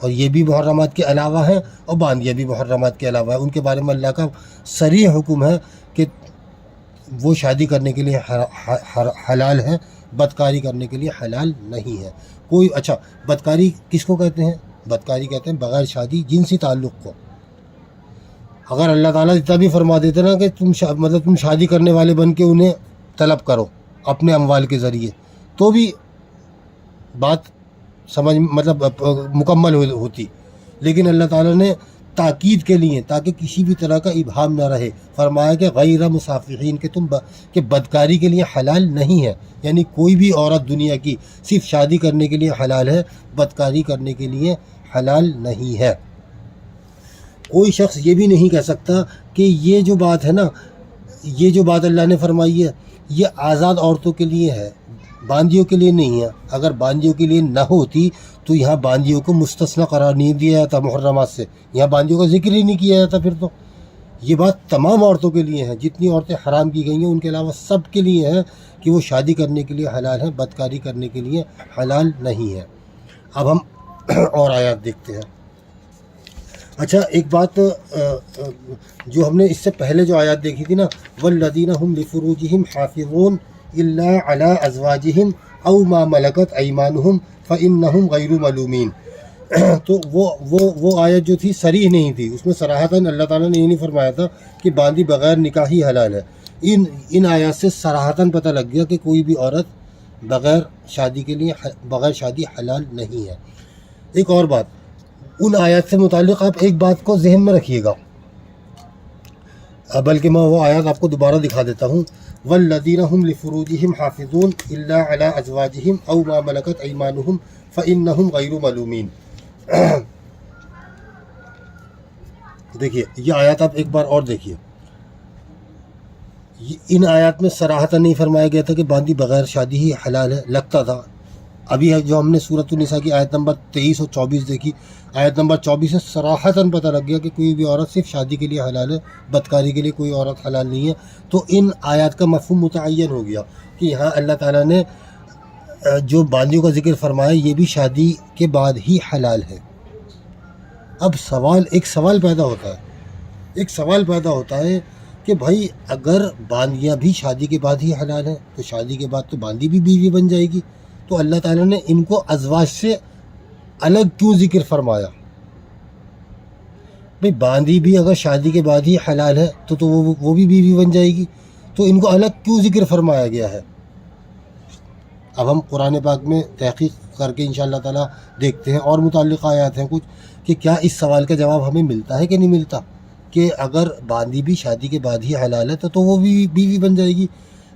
اور یہ بھی محرمات کے علاوہ ہیں اور باندیاں بھی محرمات کے علاوہ ہیں، ان کے بارے میں اللہ کا صریح حکم ہے کہ وہ شادی کرنے کے لیے حلال ہے، بدکاری کرنے کے لیے حلال نہیں ہے کوئی۔ اچھا، بدکاری کس کو کہتے ہیں؟ بدکاری کہتے ہیں بغیر شادی جنسی تعلق کو۔ اگر اللہ تعالیٰ اتنا بھی فرما دیتے نا کہ تم شادی کرنے والے بن کے انہیں طلب کرو اپنے اموال کے ذریعے، تو بھی بات سمجھ مکمل ہوتی، لیکن اللہ تعالیٰ نے تاکید کے لیے، تاکہ کسی بھی طرح کا ابہام نہ رہے، فرمایا کہ غیر مسافحین، کہ بدکاری کے لیے حلال نہیں ہے، یعنی کوئی بھی عورت دنیا کی صرف شادی کرنے کے لیے حلال ہے، بدکاری کرنے کے لیے حلال نہیں ہے۔ کوئی شخص یہ بھی نہیں کہہ سکتا کہ یہ جو بات ہے نا، یہ جو بات اللہ نے فرمائی ہے یہ آزاد عورتوں کے لیے ہے، باندیوں کے لیے نہیں ہے۔ اگر باندیوں کے لیے نہ ہوتی تو یہاں باندیوں کو مستثنی قرار نہیں دیا جاتا محرمات سے، یہاں باندیوں کا ذکر ہی نہیں کیا جاتا۔ پھر تو یہ بات تمام عورتوں کے لیے ہے، جتنی عورتیں حرام کی گئی ہیں ان کے علاوہ سب کے لیے ہے کہ وہ شادی کرنے کے لیے حلال ہیں، بدکاری کرنے کے لیے حلال نہیں ہے۔ اب ہم اور آیات دیکھتے ہیں۔ اچھا، ایک بات جو ہم نے اس سے پہلے جو آیات دیکھی تھی نا، والذین هم لفروجہم حافظون الا علی ازواجہم او ما ملکت ایمانہم فانہم غیر ملومین، تو وہ آیت جو تھی صریح نہیں تھی، اس میں صراحتاً اللہ تعالیٰ نے یہ نہیں فرمایا تھا کہ باندی بغیر نکاح ہی حلال ہے۔ ان آیات سے صراحتاً پتہ لگ گیا کہ کوئی بھی عورت بغیر شادی حلال نہیں ہے۔ ایک اور بات، ان آیات سے متعلق آپ ایک بات کو ذہن میں رکھیے گا، بلکہ میں وہ آیات آپ کو دوبارہ دکھا دیتا ہوں۔ والذین هم لفروجہم حافظون الا علی ازواجہم او ما ملکت ایمانہم فانہم غیر ملومین۔ دیکھیے یہ آیات آپ ایک بار اور دیکھیے، ان آیات میں صراحتاً نہیں فرمایا گیا تھا کہ باندی بغیر شادی ہی حلال ہے، لگتا تھا۔ ابھی جو ہم نے سورۃ النساء کی آیت نمبر 23 اور 24 دیکھی، آیت نمبر 24 سے صراحتاً پتہ لگ گیا کہ کوئی بھی عورت صرف شادی کے لیے حلال ہے، بدکاری کے لیے کوئی عورت حلال نہیں ہے۔ تو ان آیات کا مفہوم متعین ہو گیا کہ یہاں اللہ تعالیٰ نے جو باندیوں کا ذکر فرمایا یہ بھی شادی کے بعد ہی حلال ہے۔ اب ایک سوال پیدا ہوتا ہے کہ بھائی اگر باندیاں بھی شادی کے بعد ہی حلال ہیں تو شادی کے بعد تو باندی بھی بیوی بن جائے گی، تو اللہ تعالیٰ نے ان کو ازواج سے الگ کیوں ذکر فرمایا؟ بھئی باندی بھی اگر شادی کے بعد ہی حلال ہے تو وہ بھی بیوی بن جائے گی، تو ان کو الگ کیوں ذکر فرمایا گیا ہے؟ اب ہم قرآن پاک میں تحقیق کر کے انشاءاللہ تعالیٰ دیکھتے ہیں، اور متعلقہ آیات ہیں کچھ، کہ کیا اس سوال کا جواب ہمیں ملتا ہے کہ نہیں ملتا، کہ اگر باندی بھی شادی کے بعد ہی حلال ہے تو وہ بھی بیوی بن جائے گی،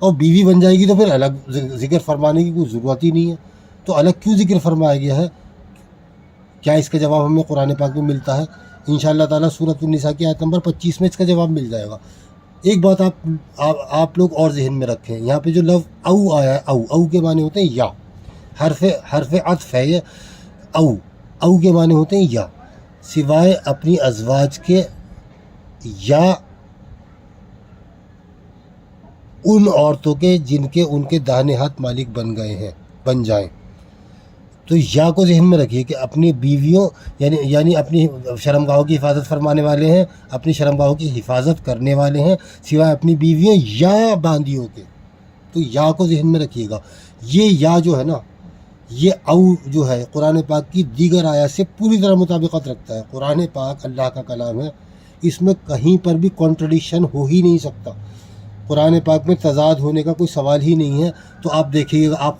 اور بیوی بن جائے گی تو پھر الگ ذکر فرمانے کی کوئی ضرورت ہی نہیں ہے، تو الگ کیوں ذکر فرمایا گیا ہے؟ کیا اس کا جواب ہمیں قرآن پاک میں ملتا ہے؟ انشاءاللہ تعالیٰ سورۃ النساء کی آیت نمبر 25 میں اس کا جواب مل جائے گا۔ ایک بات آپ لوگ اور ذہن میں رکھیں، یہاں پہ جو لفظ او آیا ہے، او کے معنی ہوتے ہیں یا، حرف عطف ہے یہ، او کے معنی ہوتے ہیں یا، سوائے اپنی ازواج کے یا ان عورتوں کے جن کے ان کے داہنے ہاتھ مالک بن جائیں۔ تو یا کو ذہن میں رکھیے کہ اپنی بیویوں یعنی اپنی شرمگاہوں کی حفاظت فرمانے والے ہیں، اپنی شرمگاہوں کی حفاظت کرنے والے ہیں، سوائے اپنی بیویوں یا باندیوں کے۔ تو یا کو ذہن میں رکھیے گا۔ یہ یا جو ہے نا، یہ او جو ہے قرآن پاک کی دیگر آیات سے پوری طرح مطابقت رکھتا ہے۔ قرآن پاک اللہ کا کلام ہے، اس میں کہیں پر بھی کنٹرڈکشن ہو ہی نہیں سکتا، قرآن پاک میں تضاد ہونے کا کوئی سوال ہی نہیں ہے۔ تو آپ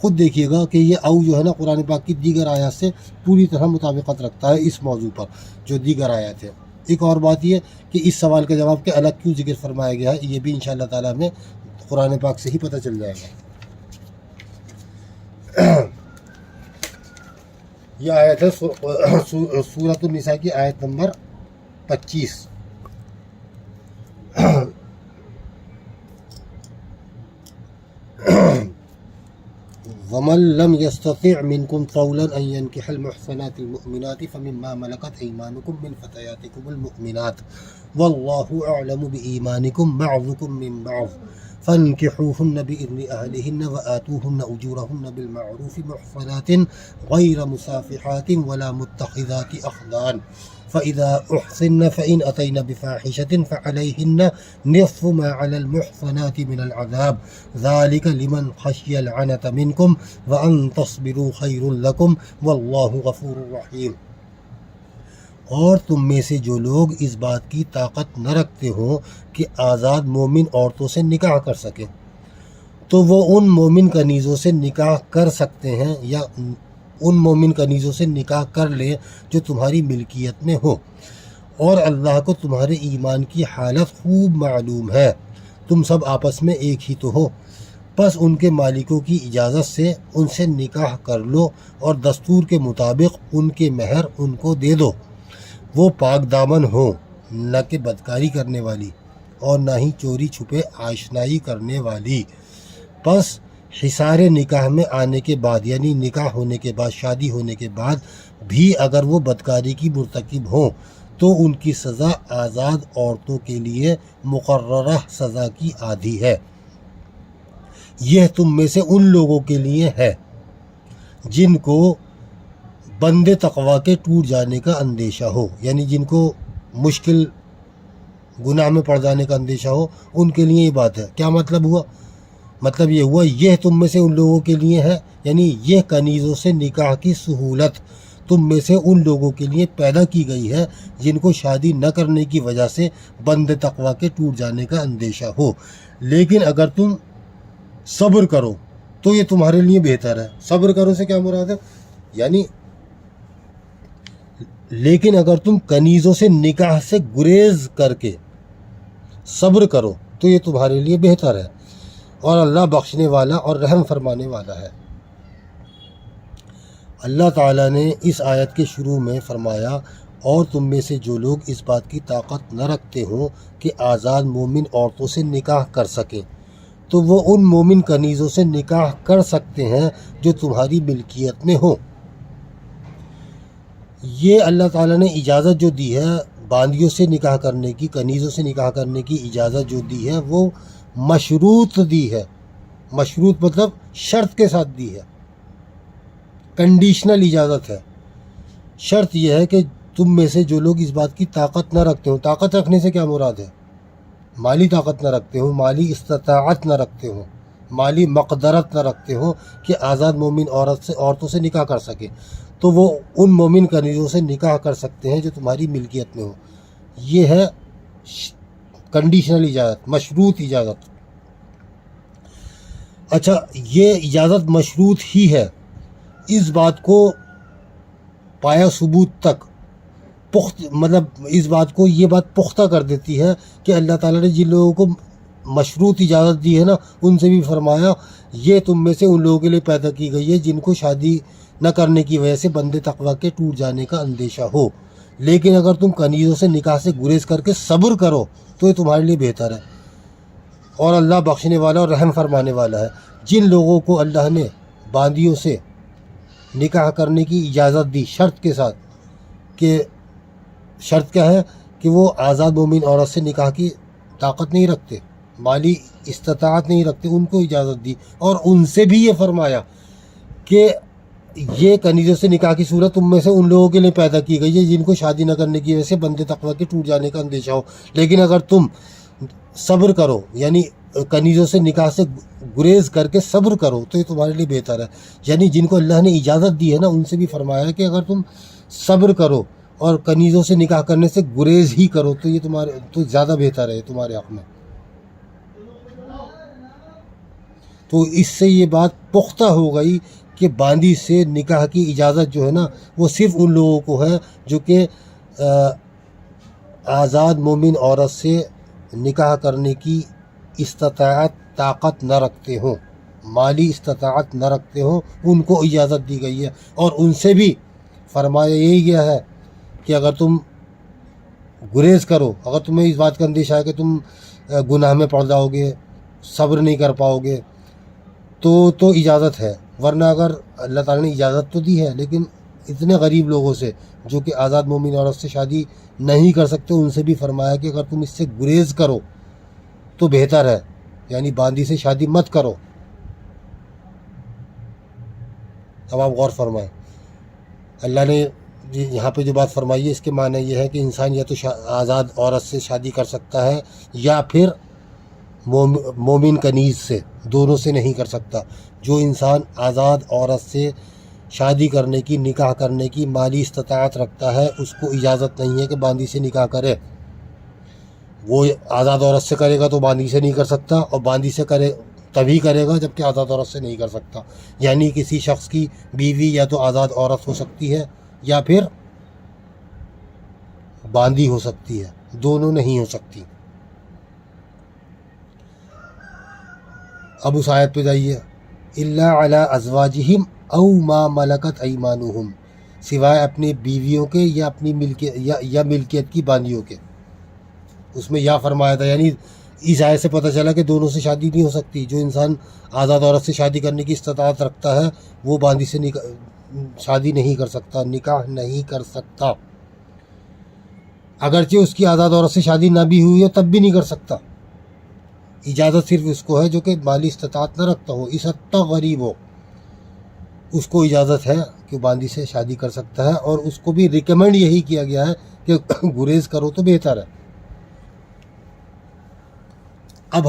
خود دیکھیے گا کہ یہ او جو ہے نا قرآن پاک کی دیگر آیات سے پوری طرح مطابقت رکھتا ہے اس موضوع پر جو دیگر آیات ہے۔ ایک اور بات یہ کہ اس سوال کا جواب کہ الگ کیوں ذکر فرمایا گیا ہے، یہ بھی انشاءاللہ تعالیٰ ہمیں قرآن پاک سے ہی پتہ چل جائے گا۔ یہ آیت ہے سورۃ النساء کی آیت نمبر 25۔ وَمَن لَّمْ يَسْتَطِعْ مِنكُمْ طَوْلًا أَن يَنكِحَ الْمُحْصَنَاتِ الْمُؤْمِنَاتِ فَمِمَّا مَلَكَتْ أَيْمَانُكُم مِّن فَتَيَاتِكُمُ الْمُؤْمِنَاتِ وَاللَّهُ أَعْلَمُ بِإِيمَانِكُم بَعْضُكُم مِّن بَعْضٍ فانكحوهن بإذن أهلهن وآتوهن أجورهن بالمعروف محصنات غير مسافحات ولا متخذات أخدان فإذا أحصن فإن أتين بفاحشة فعليهن نصف ما على المحصنات من العذاب ذلك لمن خشي العنة منكم وأن تصبروا خير لكم والله غفور رحيم۔ اور تم میں سے جو لوگ اس بات کی طاقت نہ رکھتے ہوں کہ آزاد مومن عورتوں سے نکاح کر سکیں تو وہ ان مومن کنیزوں سے نکاح کر سکتے ہیں یا ان مومن کنیزوں سے نکاح کر لیں جو تمہاری ملکیت میں ہو، اور اللہ کو تمہارے ایمان کی حالت خوب معلوم ہے، تم سب آپس میں ایک ہی تو ہو، پس ان کے مالکوں کی اجازت سے ان سے نکاح کر لو اور دستور کے مطابق ان کے مہر ان کو دے دو، وہ پاک دامن ہوں، نہ کہ بدکاری کرنے والی اور نہ ہی چوری چھپے آشنائی کرنے والی۔ پس حصار نکاح میں آنے کے بعد یعنی نکاح ہونے کے بعد، شادی ہونے کے بعد بھی اگر وہ بدکاری کی مرتکب ہوں تو ان کی سزا آزاد عورتوں کے لیے مقررہ سزا کی آدھی ہے۔ یہ تم میں سے ان لوگوں کے لیے ہے جن کو بند تقوی کے ٹوٹ جانے کا اندیشہ ہو، یعنی جن کو مشکل گناہ میں پڑ جانے کا اندیشہ ہو، ان کے لیے یہ بات ہے۔ کیا مطلب ہوا؟ مطلب یہ ہوا یہ تم میں سے ان لوگوں کے لیے ہے، یعنی یہ کنیزوں سے نکاح کی سہولت تم میں سے ان لوگوں کے لیے پیدا کی گئی ہے جن کو شادی نہ کرنے کی وجہ سے بند تقوی کے ٹوٹ جانے کا اندیشہ ہو، لیکن اگر تم صبر کرو تو یہ تمہارے لیے بہتر ہے۔ صبر کرو سے کیا مراد ہے؟ یعنی لیکن اگر تم کنیزوں سے نکاح سے گریز کر کے صبر کرو تو یہ تمہارے لیے بہتر ہے، اور اللہ بخشنے والا اور رحم فرمانے والا ہے۔ اللہ تعالیٰ نے اس آیت کے شروع میں فرمایا اور تم میں سے جو لوگ اس بات کی طاقت نہ رکھتے ہوں کہ آزاد مومن عورتوں سے نکاح کر سکیں تو وہ ان مومن کنیزوں سے نکاح کر سکتے ہیں جو تمہاری ملکیت میں ہوں۔ یہ اللہ تعالیٰ نے اجازت جو دی ہے باندیوں سے نکاح کرنے کی، کنیزوں سے نکاح کرنے کی اجازت جو دی ہے وہ مشروط دی ہے۔ مشروط مطلب شرط کے ساتھ دی ہے، کنڈیشنل اجازت ہے۔ شرط یہ ہے کہ تم میں سے جو لوگ اس بات کی طاقت نہ رکھتے ہوں، طاقت رکھنے سے کیا مراد ہے؟ مالی طاقت نہ رکھتے ہوں، مالی استطاعت نہ رکھتے ہوں، مالی مقدرت نہ رکھتے ہوں کہ آزاد مومن عورتوں سے نکاح کر سکے تو وہ ان مومن کنیزوں سے نکاح کر سکتے ہیں جو تمہاری ملکیت میں ہو۔ یہ ہے کنڈیشنل اجازت، مشروط اجازت۔ اچھا، یہ اجازت مشروط ہی ہے، اس بات کو پایا ثبوت تک مطلب اس بات کو یہ بات پختہ کر دیتی ہے کہ اللہ تعالیٰ نے جن لوگوں کو مشروط اجازت دی ہے نا ان سے بھی فرمایا یہ تم میں سے ان لوگوں کے لیے پیدا کی گئی ہے جن کو شادی نہ کرنے کی وجہ سے بند تقوی کے ٹوٹ جانے کا اندیشہ ہو، لیکن اگر تم کنیزوں سے نکاح سے گریز کر کے صبر کرو تو یہ تمہارے لیے بہتر ہے، اور اللہ بخشنے والا اور رحم فرمانے والا ہے۔ جن لوگوں کو اللہ نے باندیوں سے نکاح کرنے کی اجازت دی شرط کے ساتھ، کہ شرط کیا ہے کہ وہ آزاد مومن عورت سے نکاح کی طاقت نہیں رکھتے، مالی استطاعت نہیں رکھتے، ان کو اجازت دی، اور ان سے بھی یہ فرمایا کہ یہ کنیزوں سے نکاح کی صورت تم میں سے ان لوگوں کے لیے پیدا کی گئی ہے جن کو شادی نہ کرنے کی وجہ سے بند تقوی کے ٹوٹ جانے کا اندیشہ ہو، لیکن اگر تم صبر کرو یعنی کنیزوں سے نکاح سے گریز کر کے صبر کرو تو یہ تمہارے لیے بہتر ہے۔ یعنی جن کو اللہ نے اجازت دی ہے نا ان سے بھی فرمایا کہ اگر تم صبر کرو اور کنیزوں سے نکاح کرنے سے گریز ہی کرو تو یہ تو زیادہ بہتر ہے تمہارے حق میں۔ تو اس سے یہ بات پختہ ہو گئی کہ باندی سے نکاح کی اجازت جو ہے نا وہ صرف ان لوگوں کو ہے جو کہ آزاد مومن عورت سے نکاح کرنے کی استطاعت طاقت نہ رکھتے ہوں، مالی استطاعت نہ رکھتے ہوں، ان کو اجازت دی گئی ہے، اور ان سے بھی فرمایا یہی گیا ہے کہ اگر تم گریز کرو، اگر تمہیں اس بات کا اندیشہ ہے کہ تم گناہ میں پڑ جاؤ گے، صبر نہیں کر پاؤ گے تو اجازت ہے، ورنہ اگر اللہ تعالیٰ نے اجازت تو دی ہے لیکن اتنے غریب لوگوں سے جو کہ آزاد مومن عورت سے شادی نہیں کر سکتے ان سے بھی فرمایا کہ اگر تم اس سے گریز کرو تو بہتر ہے، یعنی باندی سے شادی مت کرو. اب آپ غور فرمائیں, اللہ نے یہاں پہ جو بات فرمائی ہے اس کے معنی یہ ہے کہ انسان یا تو آزاد عورت سے شادی کر سکتا ہے یا پھر مومن کنیز سے, دونوں سے نہیں کر سکتا. جو انسان آزاد عورت سے شادی کرنے کی, نکاح کرنے کی مالی استطاعت رکھتا ہے, اس کو اجازت نہیں ہے کہ باندی سے نکاح کرے. وہ آزاد عورت سے کرے گا تو باندی سے نہیں کر سکتا, اور باندی سے کرے تبھی کرے گا جبکہ آزاد عورت سے نہیں کر سکتا. یعنی کسی شخص کی بیوی یا تو آزاد عورت ہو سکتی ہے یا پھر باندی ہو سکتی ہے, دونوں نہیں ہو سکتی. اب اس آیت پہ جائیے, الا علی ازواجہم او ما ملکت ایمانہم, سوائے اپنی بیویوں کے یا اپنی ملکیت کی باندیوں کے. اس میں یا فرمایا تھا, یعنی اس آیت سے پتہ چلا کہ دونوں سے شادی نہیں ہو سکتی. جو انسان آزاد عورت سے شادی کرنے کی استطاعت رکھتا ہے وہ باندی سے شادی نہیں کر سکتا, نکاح نہیں کر سکتا. اگرچہ اس کی آزاد عورت سے شادی نہ بھی ہوئی ہو تب بھی نہیں کر سکتا. اجازت صرف اس کو ہے جو کہ مالی استطاعت نہ رکھتا ہو, اس حد تک غریب ہو, اس کو اجازت ہے کہ باندی سے شادی کر سکتا ہے. اور اس کو بھی ریکمینڈ یہی کیا گیا ہے کہ گریز کرو تو بہتر ہے. اب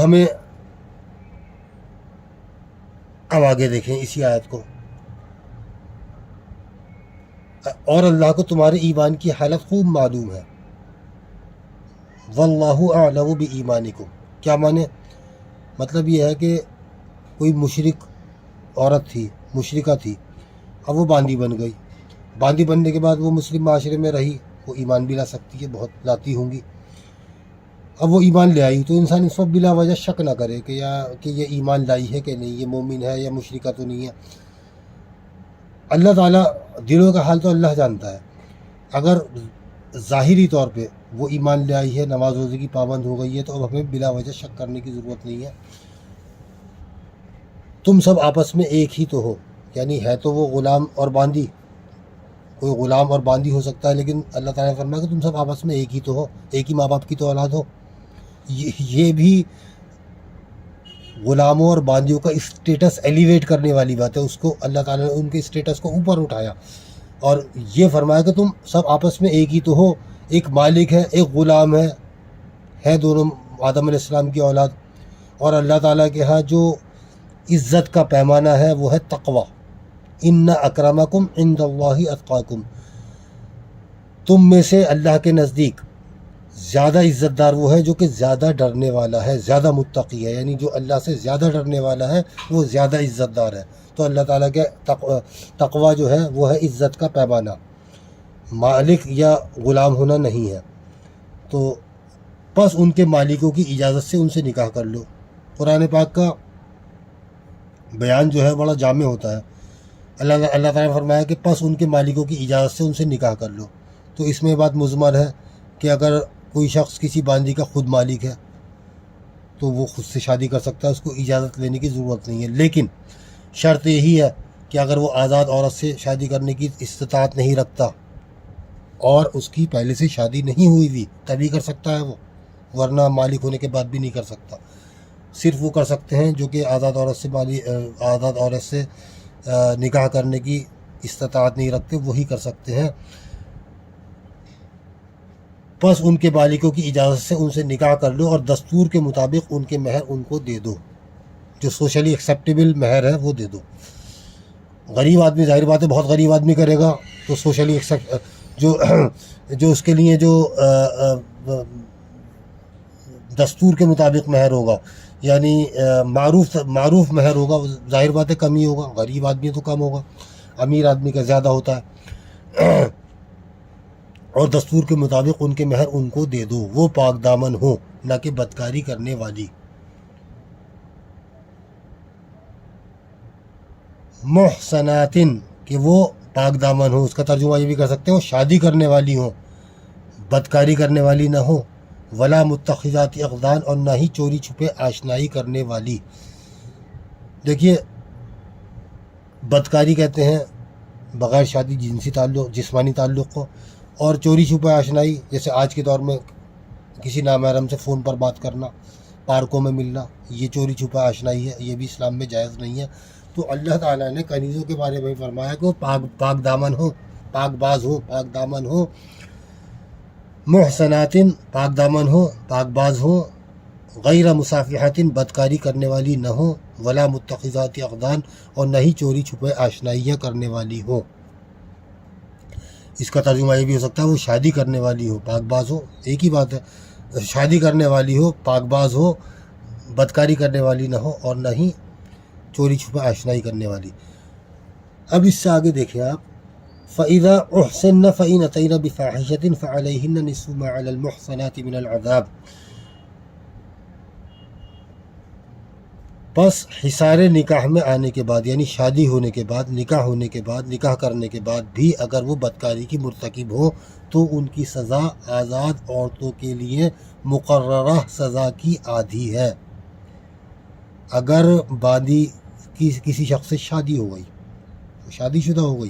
آگے دیکھیں اسی آیت کو, اور اللہ کو تمہارے ایمان کی حالت خوب معلوم ہے. واللہ اعلم بایمانکم, کیا مانے؟ مطلب یہ ہے کہ کوئی مشرک عورت تھی, مشرکہ تھی, اب وہ باندی بن گئی. باندی بننے کے بعد وہ مسلم معاشرے میں رہی, وہ ایمان بھی لا سکتی ہے, بہت لاتی ہوں گی. اب وہ ایمان لے آئی تو انسان اس وقت بلا وجہ شک نہ کرے کہ یہ ایمان لائی ہے کہ نہیں, یہ مومن ہے یا مشرکہ تو نہیں ہے. اللہ تعالیٰ دلوں کا حال تو اللہ جانتا ہے. اگر ظاہری طور پہ وہ ایمان لے آئی ہے, نماز روزے کی پابند ہو گئی ہے, تو اب ہمیں بلا وجہ شک کرنے کی ضرورت نہیں ہے. تم سب آپس میں ایک ہی تو ہو, یعنی ہے تو وہ غلام اور باندی, کوئی غلام اور باندی ہو سکتا ہے, لیکن اللہ تعالیٰ نے فرمایا کہ تم سب آپس میں ایک ہی تو ہو, ایک ہی ماں باپ کی تو اولاد ہو. یہ بھی غلاموں اور باندیوں کا اسٹیٹس ایلیویٹ کرنے والی بات ہے. اس کو اللہ تعالیٰ نے ان کے اسٹیٹس کو اوپر اٹھایا اور یہ فرمایا کہ تم سب آپس میں ایک ہی تو ہو, ایک مالک ہے, ایک غلام ہے دونوں آدم علیہ السلام کی اولاد. اور اللہ تعالیٰ کے ہاں جو عزت کا پیمانہ ہے وہ ہے تقوی. ان اکرمکم عند اللہ اتقاکم, تم میں سے اللہ کے نزدیک زیادہ عزت دار وہ ہے جو کہ زیادہ ڈرنے والا ہے, زیادہ متقی ہے. یعنی جو اللہ سے زیادہ ڈرنے والا ہے وہ زیادہ عزت دار ہے. تو اللہ تعالیٰ کے تقوی جو ہے وہ ہے عزت کا پیمانہ, مالک یا غلام ہونا نہیں ہے. تو بس ان کے مالکوں کی اجازت سے ان سے نکاح کر لو. قرآن پاک کا بیان جو ہے بڑا جامع ہوتا ہے. اللہ تعالیٰ نے فرمایا کہ پس ان کے مالکوں کی اجازت سے ان سے نکاح کر لو. تو اس میں بات مضمر ہے کہ اگر کوئی شخص کسی باندی کا خود مالک ہے تو وہ خود سے شادی کر سکتا ہے, اس کو اجازت لینے کی ضرورت نہیں ہے. لیکن شرط یہی ہے کہ اگر وہ آزاد عورت سے شادی کرنے کی استطاعت نہیں رکھتا اور اس کی پہلے سے شادی نہیں ہوئی ہوئی تبھی کر سکتا ہے وہ, ورنہ مالک ہونے کے بعد بھی نہیں کر سکتا. صرف وہ کر سکتے ہیں جو کہ آزاد عورت سے نکاح کرنے کی استطاعت نہیں رکھتے, وہی کر سکتے ہیں. بس ان کے مالکوں کی اجازت سے ان سے نکاح کر لو اور دستور کے مطابق ان کے مہر ان کو دے دو, جو سوشلی ایکسیپٹیبل مہر ہے وہ دے دو. غریب آدمی, ظاہر بات ہے بہت غریب آدمی کرے گا تو سوشلی جو اس کے لیے جو دستور کے مطابق مہر ہوگا, یعنی معروف مہر ہوگا, ظاہر بات ہے کم ہی ہوگا. غریب آدمی تو کم ہوگا, امیر آدمی کا زیادہ ہوتا ہے. اور دستور کے مطابق ان کے مہر ان کو دے دو. وہ پاک دامن ہو, نہ کہ بدکاری کرنے والی. محسناتن, کہ وہ پاک دامن ہو, اس کا ترجمہ یہ بھی کر سکتے ہو شادی کرنے والی ہوں, بدکاری کرنے والی نہ ہو. ولا متخذات اخدان, اور نہ ہی چوری چھپے آشنائی کرنے والی. دیکھیے بدکاری کہتے ہیں بغیر شادی جنسی تعلق, جسمانی تعلق کو, اور چوری چھپے آشنائی جیسے آج کے دور میں کسی نامحرم سے فون پر بات کرنا, پارکوں میں ملنا، یہ چوری چھپا آشنائی ہے، یہ بھی اسلام میں جائز نہیں ہے۔ تو اللہ تعالیٰ نے کنیزوں کے بارے میں فرمایا کہ وہ پاک دامن ہو، پاک باز ہو، پاک دامن ہو، محسناتن پاک دامن ہو، پاک باز ہو، غیر مصافحاتن بدکاری کرنے والی نہ ہو، ولا متخذات اقدان اور نہ ہی چوری چھپے آشنائیاں کرنے والی ہو۔ اس کا ترجمہ یہ بھی ہو سکتا ہے وہ شادی کرنے والی ہو، پاک باز ہو، ایک ہی بات ہے، شادی کرنے والی ہو، پاک باز ہو، بدکاری کرنے والی نہ ہو اور نہ ہی چوری چھپے آشنائی کرنے والی۔ اب اس سے آگے دیکھیں آپ، فَإِذَا أُحْسِنَّ فَإِنْ أَتَيْنَ بِفَاحِشَةٍ فَعَلَيْهِنَّ نِصْفُ مَا عَلَى الْمُحْصَنَاتِ مِنَ الْعَذَابِ۔ پس حصار نکاح میں آنے کے بعد، یعنی شادی ہونے کے بعد، نکاح ہونے کے بعد، نکاح کرنے کے بعد بھی اگر وہ بدکاری کی مرتکب ہو تو ان کی سزا آزاد عورتوں کے لیے مقررہ سزا کی آدھی ہے۔ اگر باندی کی کسی شخص سے شادی ہو گئی، شادی شدہ ہو گئی،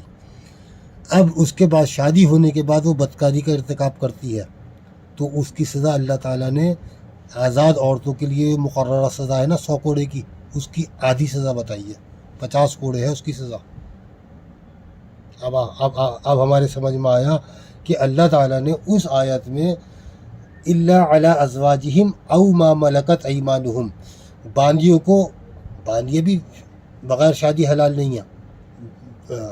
اب اس کے بعد شادی ہونے کے بعد وہ بدکاری کا ارتکاب کرتی ہے تو اس کی سزا اللہ تعالیٰ نے آزاد عورتوں کے لیے مقررہ سزا ہے نا 100 کوڑے کی، اس کی آدھی سزا بتائی ہے، 50 کوڑے ہے اس کی سزا۔ اب ہمارے سمجھ میں آیا کہ اللہ تعالیٰ نے اس آیت میں الا علی ازواجہم او ما ملکت ایمانہم، باندیوں کو، باندیاں بھی بغیر شادی حلال نہیں ہیں،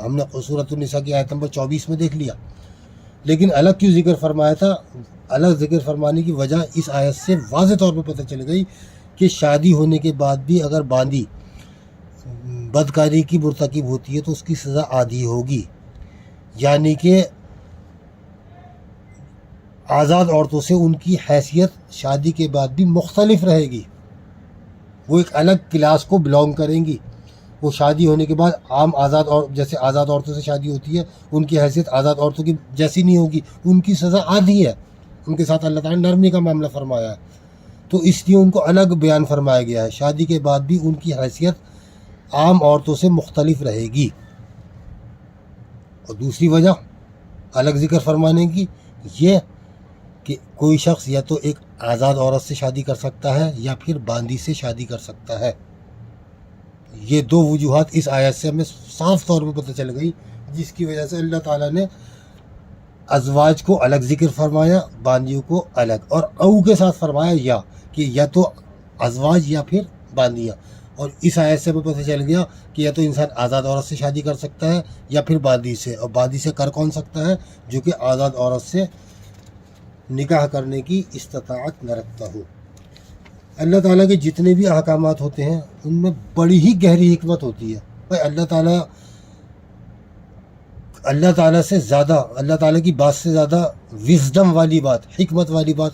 ہم نے سورۃ النساء کی آیت نمبر 24 میں دیکھ لیا، لیکن الگ کیوں ذکر فرمایا تھا؟ الگ ذکر فرمانے کی وجہ اس آیت سے واضح طور پہ پتہ چل گئی کہ شادی ہونے کے بعد بھی اگر باندی بدکاری کی مرتکب ہوتی ہے تو اس کی سزا آدھی ہوگی، یعنی کہ آزاد عورتوں سے ان کی حیثیت شادی کے بعد بھی مختلف رہے گی، وہ ایک الگ کلاس کو بلانگ کریں گی۔ وہ شادی ہونے کے بعد عام جیسے آزاد عورتوں سے شادی ہوتی ہے ان کی حیثیت آزاد عورتوں کی جیسی نہیں ہوگی، ان کی سزا آدھی ہے، ان کے ساتھ اللہ تعالیٰ نے نرمی کا معاملہ فرمایا ہے، تو اس لیے ان کو الگ بیان فرمایا گیا ہے، شادی کے بعد بھی ان کی حیثیت عام عورتوں سے مختلف رہے گی۔ اور دوسری وجہ الگ ذکر فرمانے کی یہ کہ کوئی شخص یا تو ایک آزاد عورت سے شادی کر سکتا ہے یا پھر باندی سے شادی کر سکتا ہے۔ یہ دو وجوہات اس آیت سے ہمیں صاف طور پہ پتہ چل گئی، جس کی وجہ سے اللہ تعالیٰ نے ازواج کو الگ ذکر فرمایا، باندیوں کو الگ، اور او کے ساتھ فرمایا یا کہ یا تو ازواج یا پھر باندیاں۔ اور اس آیت سے ہمیں پتہ چل گیا کہ یا تو انسان آزاد عورت سے شادی کر سکتا ہے یا پھر باندی سے، اور باندی سے کر کون سکتا ہے؟ جو کہ آزاد عورت سے نکاح کرنے کی استطاعت نہ رکھتا ہو۔ اللہ تعالیٰ کے جتنے بھی احکامات ہوتے ہیں ان میں بڑی ہی گہری حکمت ہوتی ہے۔ بھائی اللہ تعالیٰ سے زیادہ، اللہ تعالیٰ کی بات سے زیادہ وزڈم والی بات، حکمت والی بات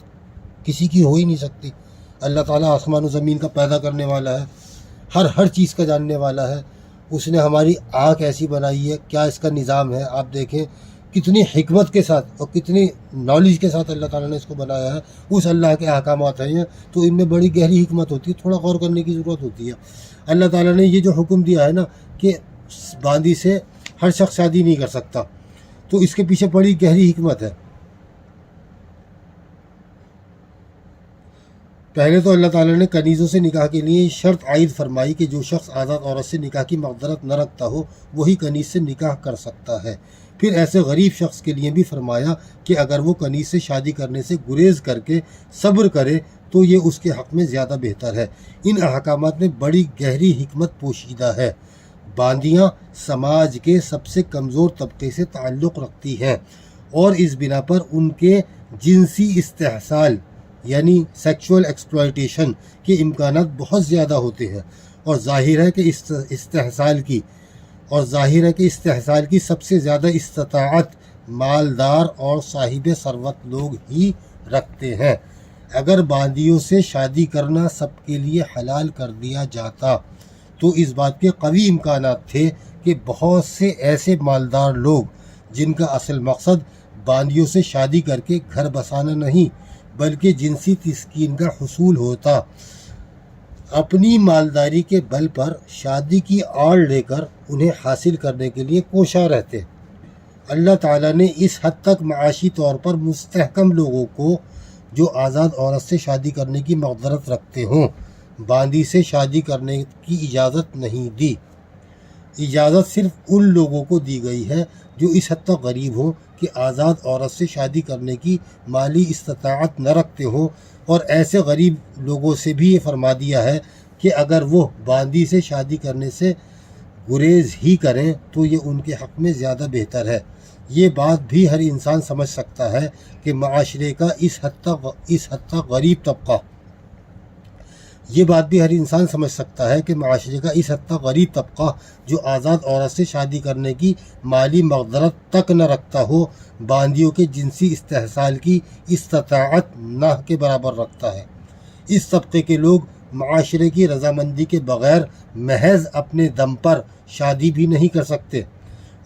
کسی کی ہو ہی نہیں سکتی۔ اللہ تعالیٰ آسمان و زمین کا پیدا کرنے والا ہے، ہر چیز کا جاننے والا ہے، اس نے ہماری آنکھ ایسی بنائی ہے، کیا اس کا نظام ہے، آپ دیکھیں کتنی حکمت کے ساتھ اور کتنی نالج کے ساتھ اللہ تعالیٰ نے اس کو بنایا ہے، اس اللہ کے احکامات ہیں تو ان میں بڑی گہری حکمت ہوتی ہے، تھوڑا غور کرنے کی ضرورت ہوتی ہے۔ اللہ تعالیٰ نے یہ جو حکم دیا ہے نا کہ باندی سے ہر شخص شادی نہیں کر سکتا، تو اس کے پیچھے بڑی گہری حکمت ہے۔ پہلے تو اللہ تعالیٰ نے کنیزوں سے نکاح کے لیے شرط عائد فرمائی کہ جو شخص آزاد عورت سے نکاح کی مقدرت نہ رکھتا ہو وہی کنیز سے نکاح کر سکتا ہے۔ پھر ایسے غریب شخص کے لیے بھی فرمایا کہ اگر وہ کنیز سے شادی کرنے سے گریز کر کے صبر کرے تو یہ اس کے حق میں زیادہ بہتر ہے۔ ان احکامات میں بڑی گہری حکمت پوشیدہ ہے۔ باندیاں سماج کے سب سے کمزور طبقے سے تعلق رکھتی ہیں اور اس بنا پر ان کے جنسی استحصال یعنی سیکشول ایکسپلائٹیشن کے امکانات بہت زیادہ ہوتے ہیں، اور ظاہر ہے کہ استحصال کی سب سے زیادہ استطاعت مالدار اور صاحب ثروت لوگ ہی رکھتے ہیں۔ اگر باندیوں سے شادی کرنا سب کے لیے حلال کر دیا جاتا تو اس بات کے قوی امکانات تھے کہ بہت سے ایسے مالدار لوگ جن کا اصل مقصد باندیوں سے شادی کر کے گھر بسانا نہیں بلکہ جنسی تسکین کا حصول ہوتا، اپنی مالداری کے بل پر شادی کی آڑ لے کر انہیں حاصل کرنے کے لیے کوشاں رہتے۔ اللہ تعالیٰ نے اس حد تک معاشی طور پر مستحکم لوگوں کو جو آزاد عورت سے شادی کرنے کی مقدرت رکھتے ہوں۔ باندی سے شادی کرنے کی اجازت نہیں دی۔ اجازت صرف ان لوگوں کو دی گئی ہے جو اس حد تک غریب ہوں کہ آزاد عورت سے شادی کرنے کی مالی استطاعت نہ رکھتے ہوں، اور ایسے غریب لوگوں سے بھی یہ فرما دیا ہے کہ اگر وہ باندی سے شادی کرنے سے گریز ہی کریں تو یہ ان کے حق میں زیادہ بہتر ہے۔ یہ بات بھی ہر انسان سمجھ سکتا ہے کہ معاشرے کا اس حد تک غریب طبقہ جو آزاد عورت سے شادی کرنے کی مالی مقدرت تک نہ رکھتا ہو، باندیوں کے جنسی استحصال کی استطاعت نہ کے برابر رکھتا ہے۔ اس طبقے کے لوگ معاشرے کی رضامندی کے بغیر محض اپنے دم پر شادی بھی نہیں کر سکتے،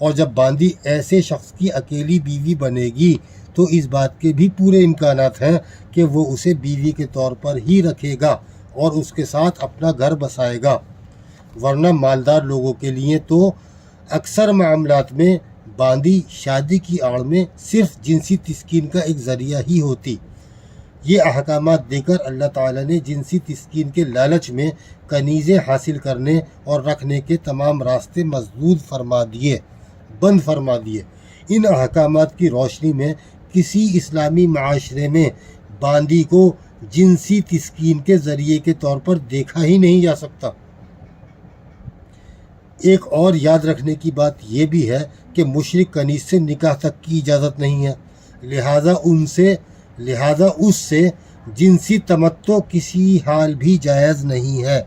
اور جب باندی ایسے شخص کی اکیلی بیوی بنے گی تو اس بات کے بھی پورے امکانات ہیں کہ وہ اسے بیوی کے طور پر ہی رکھے گا اور اس کے ساتھ اپنا گھر بسائے گا، ورنہ مالدار لوگوں کے لیے تو اکثر معاملات میں باندی شادی کی آڑ میں صرف جنسی تسکین کا ایک ذریعہ ہی ہوتی۔ یہ احکامات دے کر اللہ تعالیٰ نے جنسی تسکین کے لالچ میں کنیزیں حاصل کرنے اور رکھنے کے تمام راستے مسدود بند فرما دیے۔ ان احکامات کی روشنی میں کسی اسلامی معاشرے میں باندی کو جنسی تسکین کے ذریعے کے طور پر دیکھا ہی نہیں جا سکتا۔ ایک اور یاد رکھنے کی بات یہ بھی ہے کہ مشرک کنیز سے نکاح تک کی اجازت نہیں ہے، لہذا اس سے جنسی تمتع کسی حال بھی جائز نہیں ہے۔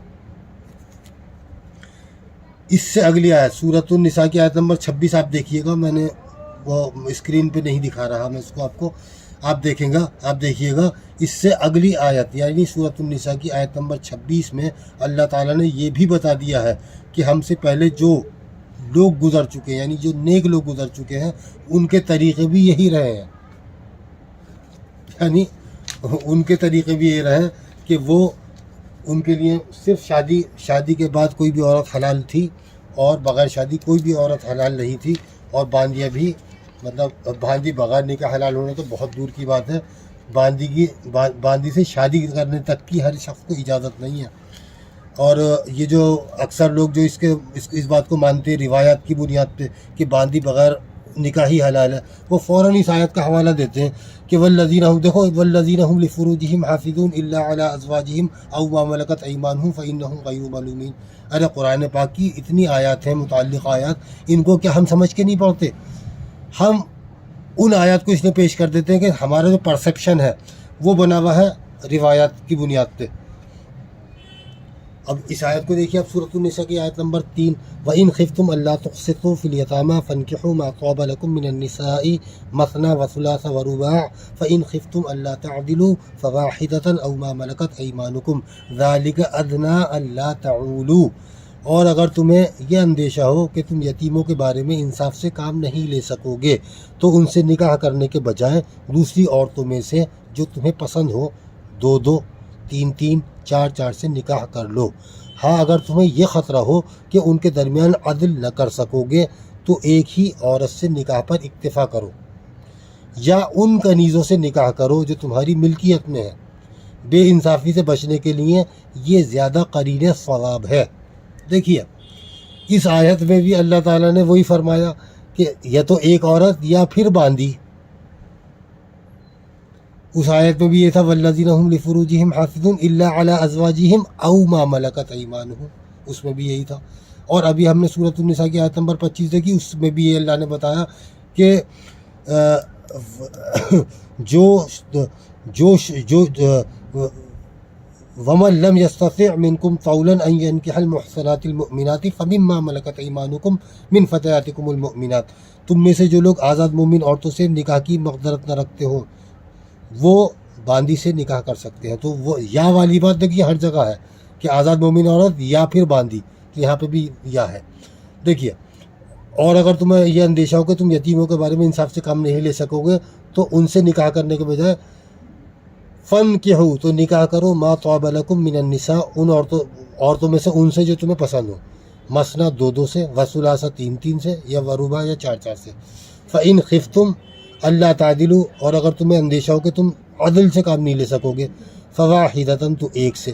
اس سے اگلی آیت سورۃ النساء کی آیت نمبر 26 آپ دیکھیے گا، میں نے وہ اسکرین پہ نہیں دکھا رہا میں اس کو آپ کو، آپ دیکھیے گا اس سے اگلی آیت یعنی سورۃ النساء کی آیت نمبر 26 میں اللہ تعالیٰ نے یہ بھی بتا دیا ہے کہ ہم سے پہلے جو لوگ گزر چکے ہیں، یعنی جو نیک لوگ گزر چکے ہیں، ان کے طریقے بھی یہی رہے ہیں، یعنی ان کے طریقے بھی یہ رہے کہ وہ ان کے لیے صرف شادی کے بعد کوئی بھی عورت حلال تھی، اور بغیر شادی کوئی بھی عورت حلال نہیں تھی، اور باندیاں بھی باندی بغیر نکاح حلال ہونا تو بہت دور کی بات ہے، باندی سے شادی کرنے تک کی ہر شخص کو اجازت نہیں ہے۔ اور یہ جو اکثر لوگ جو اس بات کو مانتے ہیں روایات کی بنیاد پہ کہ باندی بغیر نکاح ہی حلال ہے، وہ فوراً اس آیت کا حوالہ دیتے ہیں کہ والذین هم لفروجهم حافظون الا علی ازواجهم او ما ملکت ایمانهم فانهم غیر ملومین۔ ارے قرآن پاک کی اتنی آیات ہیں، متعلق آیات، ان کو کیا ہم سمجھ کے نہیں پڑھتے؟ ہم ان آیات کو اس لیے پیش کر دیتے ہیں کہ ہمارا جو پرسیپشن ہے وہ بنا ہوا ہے روایات کی بنیاد پہ۔ اب اس آیت کو دیکھیے، اب سورۃ النساء کی آیت نمبر 3 وَإِنْ خِفْتُمْ أَلَّا تُقْسِطُوا فِي الْيَتَامَىٰ فَانكِحُوا مَا طَابَ لَكُم مِّنَ النِّسَاءِ مَثْنَىٰ وَثُلَاثَ وَرُبَاعَ فَإِنْ خِفْتُمْ أَلَّا تَعْدِلُوا فَوَاحِدَةً أَوْ مَا مَلَكَتْ أَيْمَانُكُمْ ذَٰلِكَ أَدْنَىٰ أَلَّا تَعُولُوا۔ اور اگر تمہیں یہ اندیشہ ہو کہ تم یتیموں کے بارے میں انصاف سے کام نہیں لے سکو گے تو ان سے نکاح کرنے کے بجائے دوسری عورتوں میں سے جو تمہیں پسند ہو 2 3 4 سے نکاح کر لو۔ ہاں اگر تمہیں یہ خطرہ ہو کہ ان کے درمیان عدل نہ کر سکو گے تو ایک ہی عورت سے نکاح پر اکتفا کرو، یا ان کنیزوں سے نکاح کرو جو تمہاری ملکیت میں ہے۔ بے انصافی سے بچنے کے لیے یہ زیادہ قرین ثواب ہے۔ دیکھیے اس آیت میں بھی اللہ تعالیٰ نے وہی فرمایا کہ یا تو ایک عورت یا پھر باندی۔ اس آیت میں بھی یہ تھا والذین هم لفروجهم حافظون الا علی ازواجهم او ما ملکت ایمانهم، اس میں بھی یہی تھا۔ اور ابھی ہم نے سورۃ النساء کی آیت نمبر 25 دیکھی، اس میں بھی یہ اللہ نے بتایا کہ وَمَن لَّمْ يَسْتَطِعْ مِنكُمْ طَوْلًا أَن يَنكِحَ الْمُحْصَنَاتِ الْمُؤْمِنَاتِ فَمِمَّا مَلَكَتْ أَيْمَانُكُمْ مِنْ فَتَيَاتِكُمُ الْمُؤْمِنَاتِ۔ تم میں سے جو لوگ آزاد مومن عورتوں سے نکاح کی مقدرت نہ رکھتے ہو وہ باندی سے نکاح کر سکتے ہیں۔ تو وہ یا والی بات دیکھیے ہر جگہ ہے کہ آزاد مومن عورت یا پھر باندی، یہاں پہ بھی یا ہے۔ دیکھیے اور اگر تمہیں یہ اندیشہ ہو کہ تم یتیموں کے بارے میں انصاف سے کام نہیں لے سکو گے تو ان سے نکاح کرنے کے بجائے فَانكِحُوا تو نکاح کرو مَا طَابَ لَكُم مِّنَ النِّسَاء ان عورتوں میں سے ان سے جو تمہیں پسند ہو، مثنیٰ 2 سے، وثلاث 3 سے، یا ورباع یا 4 سے۔ فَإِنْ خِفْتُمْ أَلَّا تَعْدِلُوا اور اگر تمہیں اندیشہ ہو کہ تم عدل سے کام نہیں لے سکو گے، فواحدۃ تو ایک سے،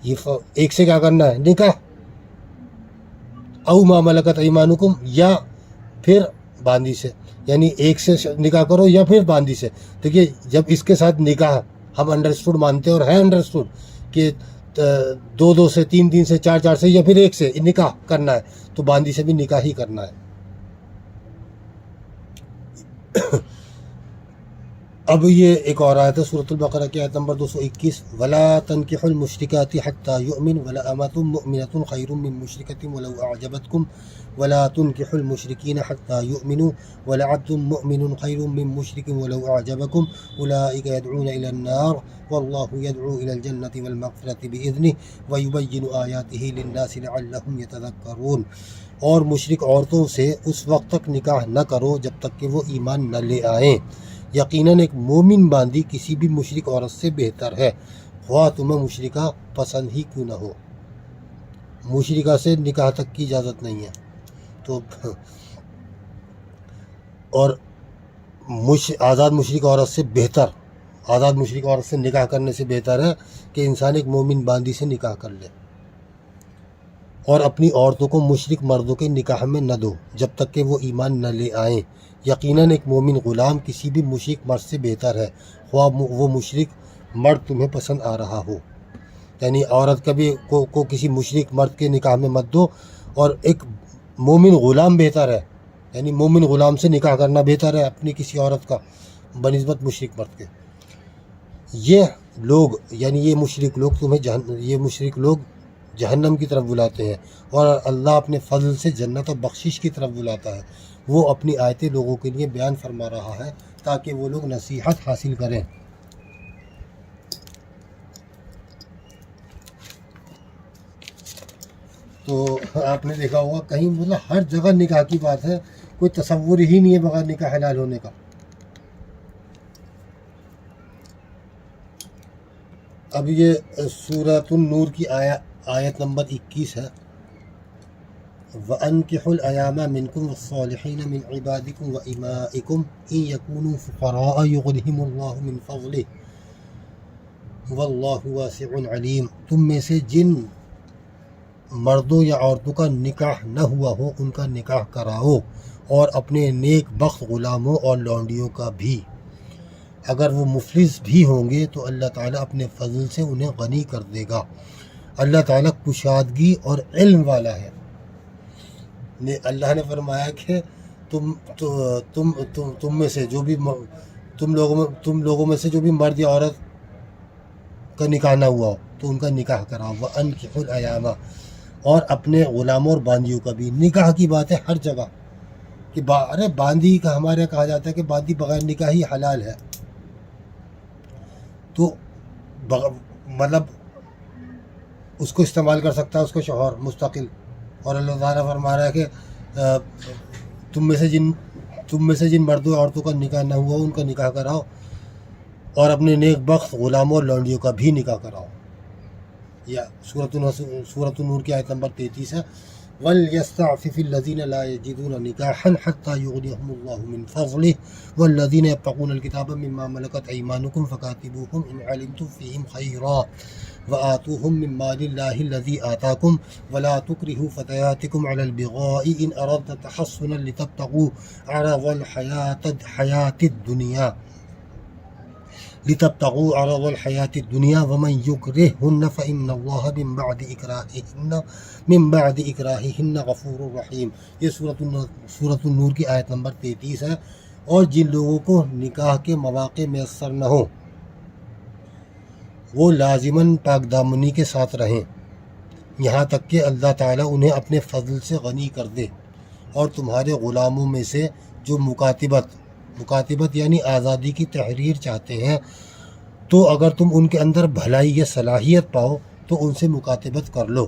یہ ایک سے کیا کرنا ہے؟ نکاح، او ما ملکت ایمانکم، یا پھر باندی سے، یعنی ایک سے نکاح کرو یا پھر باندی سے۔ دیکھیے جب اس کے ساتھ نکاح ہم انڈرسٹوڈ مانتے ہیں اور ہے انڈرسٹوڈ کہ دو دو سے، تین تین سے، چار چار سے، یا پھر ایک سے نکاح کرنا ہے، تو باندی سے بھی نکاح ہی کرنا ہے۔ اب یہ ایک اور آیت ہے سورۃ البقرہ کی آیت نمبر 221، وَلَا تَنْكِحُوا الْمُشْرِكَاتِ حَتَّى يُؤْمِنْ وَلَأَمَةٌ مُؤْمِنَةٌ خَيْرٌ مِّن مُّشْرِكَةٍ وَلَوْ أَعْجَبَتْكُمْ وَلَا تُنْكِحُوا الْمُشْرِكِينَ حَتَّى يُؤْمِنُوا وَلَعَبْدٌ مُّؤْمِنٌ خَيْرٌ مِّن مُّشْرِكٍ وَلَوْ أَعْجَبَكُمْ أُولَٰئِكَ يَدْعُونَ إِلَى النَّارِ وَاللَّهُ يَدْعُو إِلَى الْجَنَّةِ وَالْمَغْفِرَةِ بِإِذْنِهِ وَيُبَيِّنُ آيَاتِهِ لِلنَّاسِ لَعَلَّهُمْ يَتَذَكَّرُونَ۔ اور مشرک عورتوں سے اس وقت تک نکاح نہ کرو جب تک کہ وہ ایمان نہ لے آئیں، یقیناً ایک مومن باندی کسی بھی مشرک عورت سے بہتر ہے، خواہ تمہیں مشرکہ پسند ہی کیوں نہ ہو۔ مشرکہ سے نکاح تک کی اجازت نہیں ہے، تو اور آزاد مشرک عورت سے بہتر، آزاد مشرک عورت سے نکاح کرنے سے بہتر ہے کہ انسان ایک مومن باندی سے نکاح کر لے۔ اور اپنی عورتوں کو مشرک مردوں کے نکاح میں نہ دو جب تک کہ وہ ایمان نہ لے آئیں، یقیناً ایک مومن غلام کسی بھی مشرک مرد سے بہتر ہے، خواہ وہ مشرک مرد تمہیں پسند آ رہا ہو۔ یعنی عورت کبھی کو کسی مشرک مرد کے نکاح میں مت دو، اور ایک مومن غلام بہتر ہے، یعنی مومن غلام سے نکاح کرنا بہتر ہے اپنی کسی عورت کا بنسبت مشرک مرد کے۔ یہ لوگ یعنی یہ مشرک لوگ جہنم کی طرف بلاتے ہیں، اور اللہ اپنے فضل سے جنت و بخشش کی طرف بلاتا ہے۔ وہ اپنی آیتیں لوگوں کے لیے بیان فرما رہا ہے تاکہ وہ لوگ نصیحت حاصل کریں۔ تو آپ نے دیکھا ہوگا کہیں مطلب ہر جگہ نکاح کی بات ہے، کوئی تصور ہی نہیں ہے بغیر نکاح حلال ہونے کا۔ اب یہ سورۃ النور کی آیت نمبر 21 ہے، وَأَنكِحُوا الْأَيَامَ مِنكُمْ وَالصَّالِحِينَ مِنْ عِبَادِكُمْ وَإِمَائِكُمْ إِنْ يَكُونُوا فُقَرَاءَ يُغْنِهِمُ اللَّهُ مِنْ فَضْلِهِ وَاللَّهُ وَاسِعٌ عَلِيمٌ۔ تم میں سے جن مردوں یا عورتوں کا نکاح نہ ہوا ہو ان کا نکاح کراؤ، اور اپنے نیک بخت غلاموں اور لونڈیوں کا بھی۔ اگر وہ مفلس بھی ہوں گے تو اللہ تعالیٰ اپنے فضل سے انہیں غنی کر دے گا۔ اللہ تعالیٰ کشادگی اور علم والا ہے۔ اللہ نے فرمایا کہ تم میں سے جو بھی تم لوگوں میں سے جو بھی مرد یا عورت کا نکاح نہ ہوا ہو تو ان کا نکاح کراؤ۔ وَأَنكِحُوا الْأَيَامَ، اور اپنے غلاموں اور باندیوں کا بھی۔ نکاح کی بات ہے ہر جگہ کہ ارے باندی کا ہمارے یہاں کہا جاتا ہے کہ باندی بغیر نکاح ہی حلال ہے، تو مطلب اس کو استعمال کر سکتا ہے اس کا شوہر مستقل۔ اور اللہ تعالیٰ فرما رہا ہے کہ تم میں سے جن مردوں عورتوں کا نکاح نہ ہوا ان کا نکاح کراؤ، اور اپنے نیک بخت غلاموں اور لونڈیوں کا بھی نکاح کراؤ۔ یا سورۃ النور کی آیت نمبر 33 ہے، وَلْيَسْتَعْفِفِ الَّذِينَ لَا يَجِدُونَ نِكَاحًا حَتَّى يُغْنِيَهُمُ اللَّهُ مِنْ فَضْلِهِ وَالَّذِينَ يَبْتَغُونَ الْكِتَابَ مِمَّا مَلَكَتْ أَيْمَانُكُمْ فَكَاتِبُوهُمْ إِنْ عَلِمْتُمْ فِيهِمْ خَيْرًا وَآتُوهُمْ مِنْ مَالِ اللَّهِ الَّذِي آتَاكُمْ وَلَا تُكْرِهُوا فَتَيَاتِكُمْ عَلَى الْبِغَاءِ إِنْ أَرَدْنَ تَحَصُّنًا لِتَبْتَغُوا عَرَضَ الْحَيَاةِ الدُّنْيَا وَمَنْ يُكْرِههُنَّ فَإِنَّ اللَّهَ مِنْ بَعْدِ إِكْرَاهِهِنَّ غَفُورٌ رَحِيمٌ۔ یہ سورۃ النور کی آیت نمبر 33 ہے۔ اور جن لوگوں کو نکاح کے مواقع میسر نہ ہو وہ لازماً پاک دامنی کے ساتھ رہیں یہاں تک کہ اللہ تعالیٰ انہیں اپنے فضل سے غنی کر دے۔ اور تمہارے غلاموں میں سے جو مکاتبت یعنی آزادی کی تحریر چاہتے ہیں، تو اگر تم ان کے اندر بھلائی یا صلاحیت پاؤ تو ان سے مکاتبت کر لو،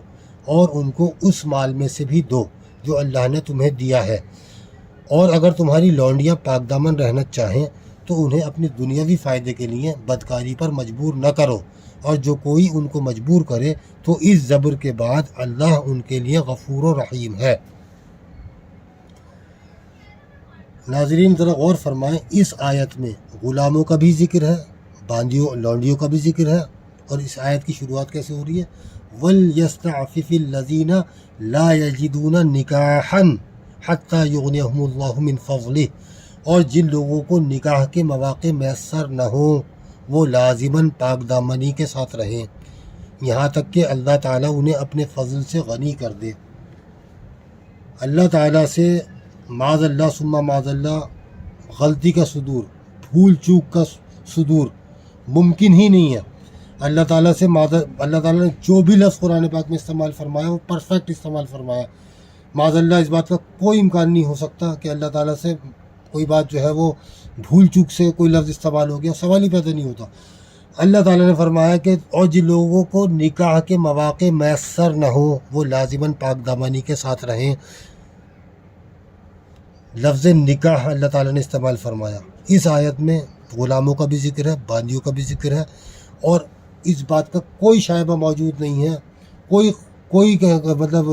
اور ان کو اس مال میں سے بھی دو جو اللہ نے تمہیں دیا ہے۔ اور اگر تمہاری لونڈیاں پاک دامن رہنا چاہیں تو انہیں اپنے دنیاوی فائدے کے لیے بدکاری پر مجبور نہ کرو، اور جو کوئی ان کو مجبور کرے تو اس زبر کے بعد اللہ ان کے لیے غفور و رحیم ہے۔ ناظرین ذرا غور فرمائیں، اس آیت میں غلاموں کا بھی ذکر ہے، باندیوں لونڈیوں کا بھی ذکر ہے. اور اس آیت کی شروعات کیسے ہو رہی ہے؟ وَلْيَسْتَعْفِفِ الَّذِينَ لَا يَجِدُونَ نِكَاحًا حَتَّى يُغْنِيَهُمُ اللَّهُ مِنْ فَضْلِهِ، اور جن لوگوں کو نکاح کے مواقع میسر نہ ہوں وہ لازماً پاک دامنی کے ساتھ رہیں یہاں تک کہ اللہ تعالیٰ انہیں اپنے فضل سے غنی کر دے. اللہ تعالیٰ سے معاذ اللہ ثم معاذ اللہ غلطی کا صدور، بھول چوک کا صدور ممکن ہی نہیں ہے. اللہ تعالیٰ سے اللہ تعالیٰ نے جو بھی لفظ قرآن پاک میں استعمال فرمایا وہ پرفیکٹ استعمال فرمایا. معاذ اللہ اس بات کا کوئی امکان نہیں ہو سکتا کہ اللہ تعالیٰ سے کوئی بات جو ہے وہ بھول چوک سے کوئی لفظ استعمال ہو گیا، سوال ہی پیدا نہیں ہوتا. اللہ تعالیٰ نے فرمایا کہ اور جن لوگوں کو نکاح کے مواقع میسر نہ ہو وہ لازماً پاک دامنی کے ساتھ رہیں. لفظ نکاح اللہ تعالیٰ نے استعمال فرمایا. اس آیت میں غلاموں کا بھی ذکر ہے، باندیوں کا بھی ذکر ہے، اور اس بات کا کوئی شائبہ موجود نہیں ہے، کوئی مطلب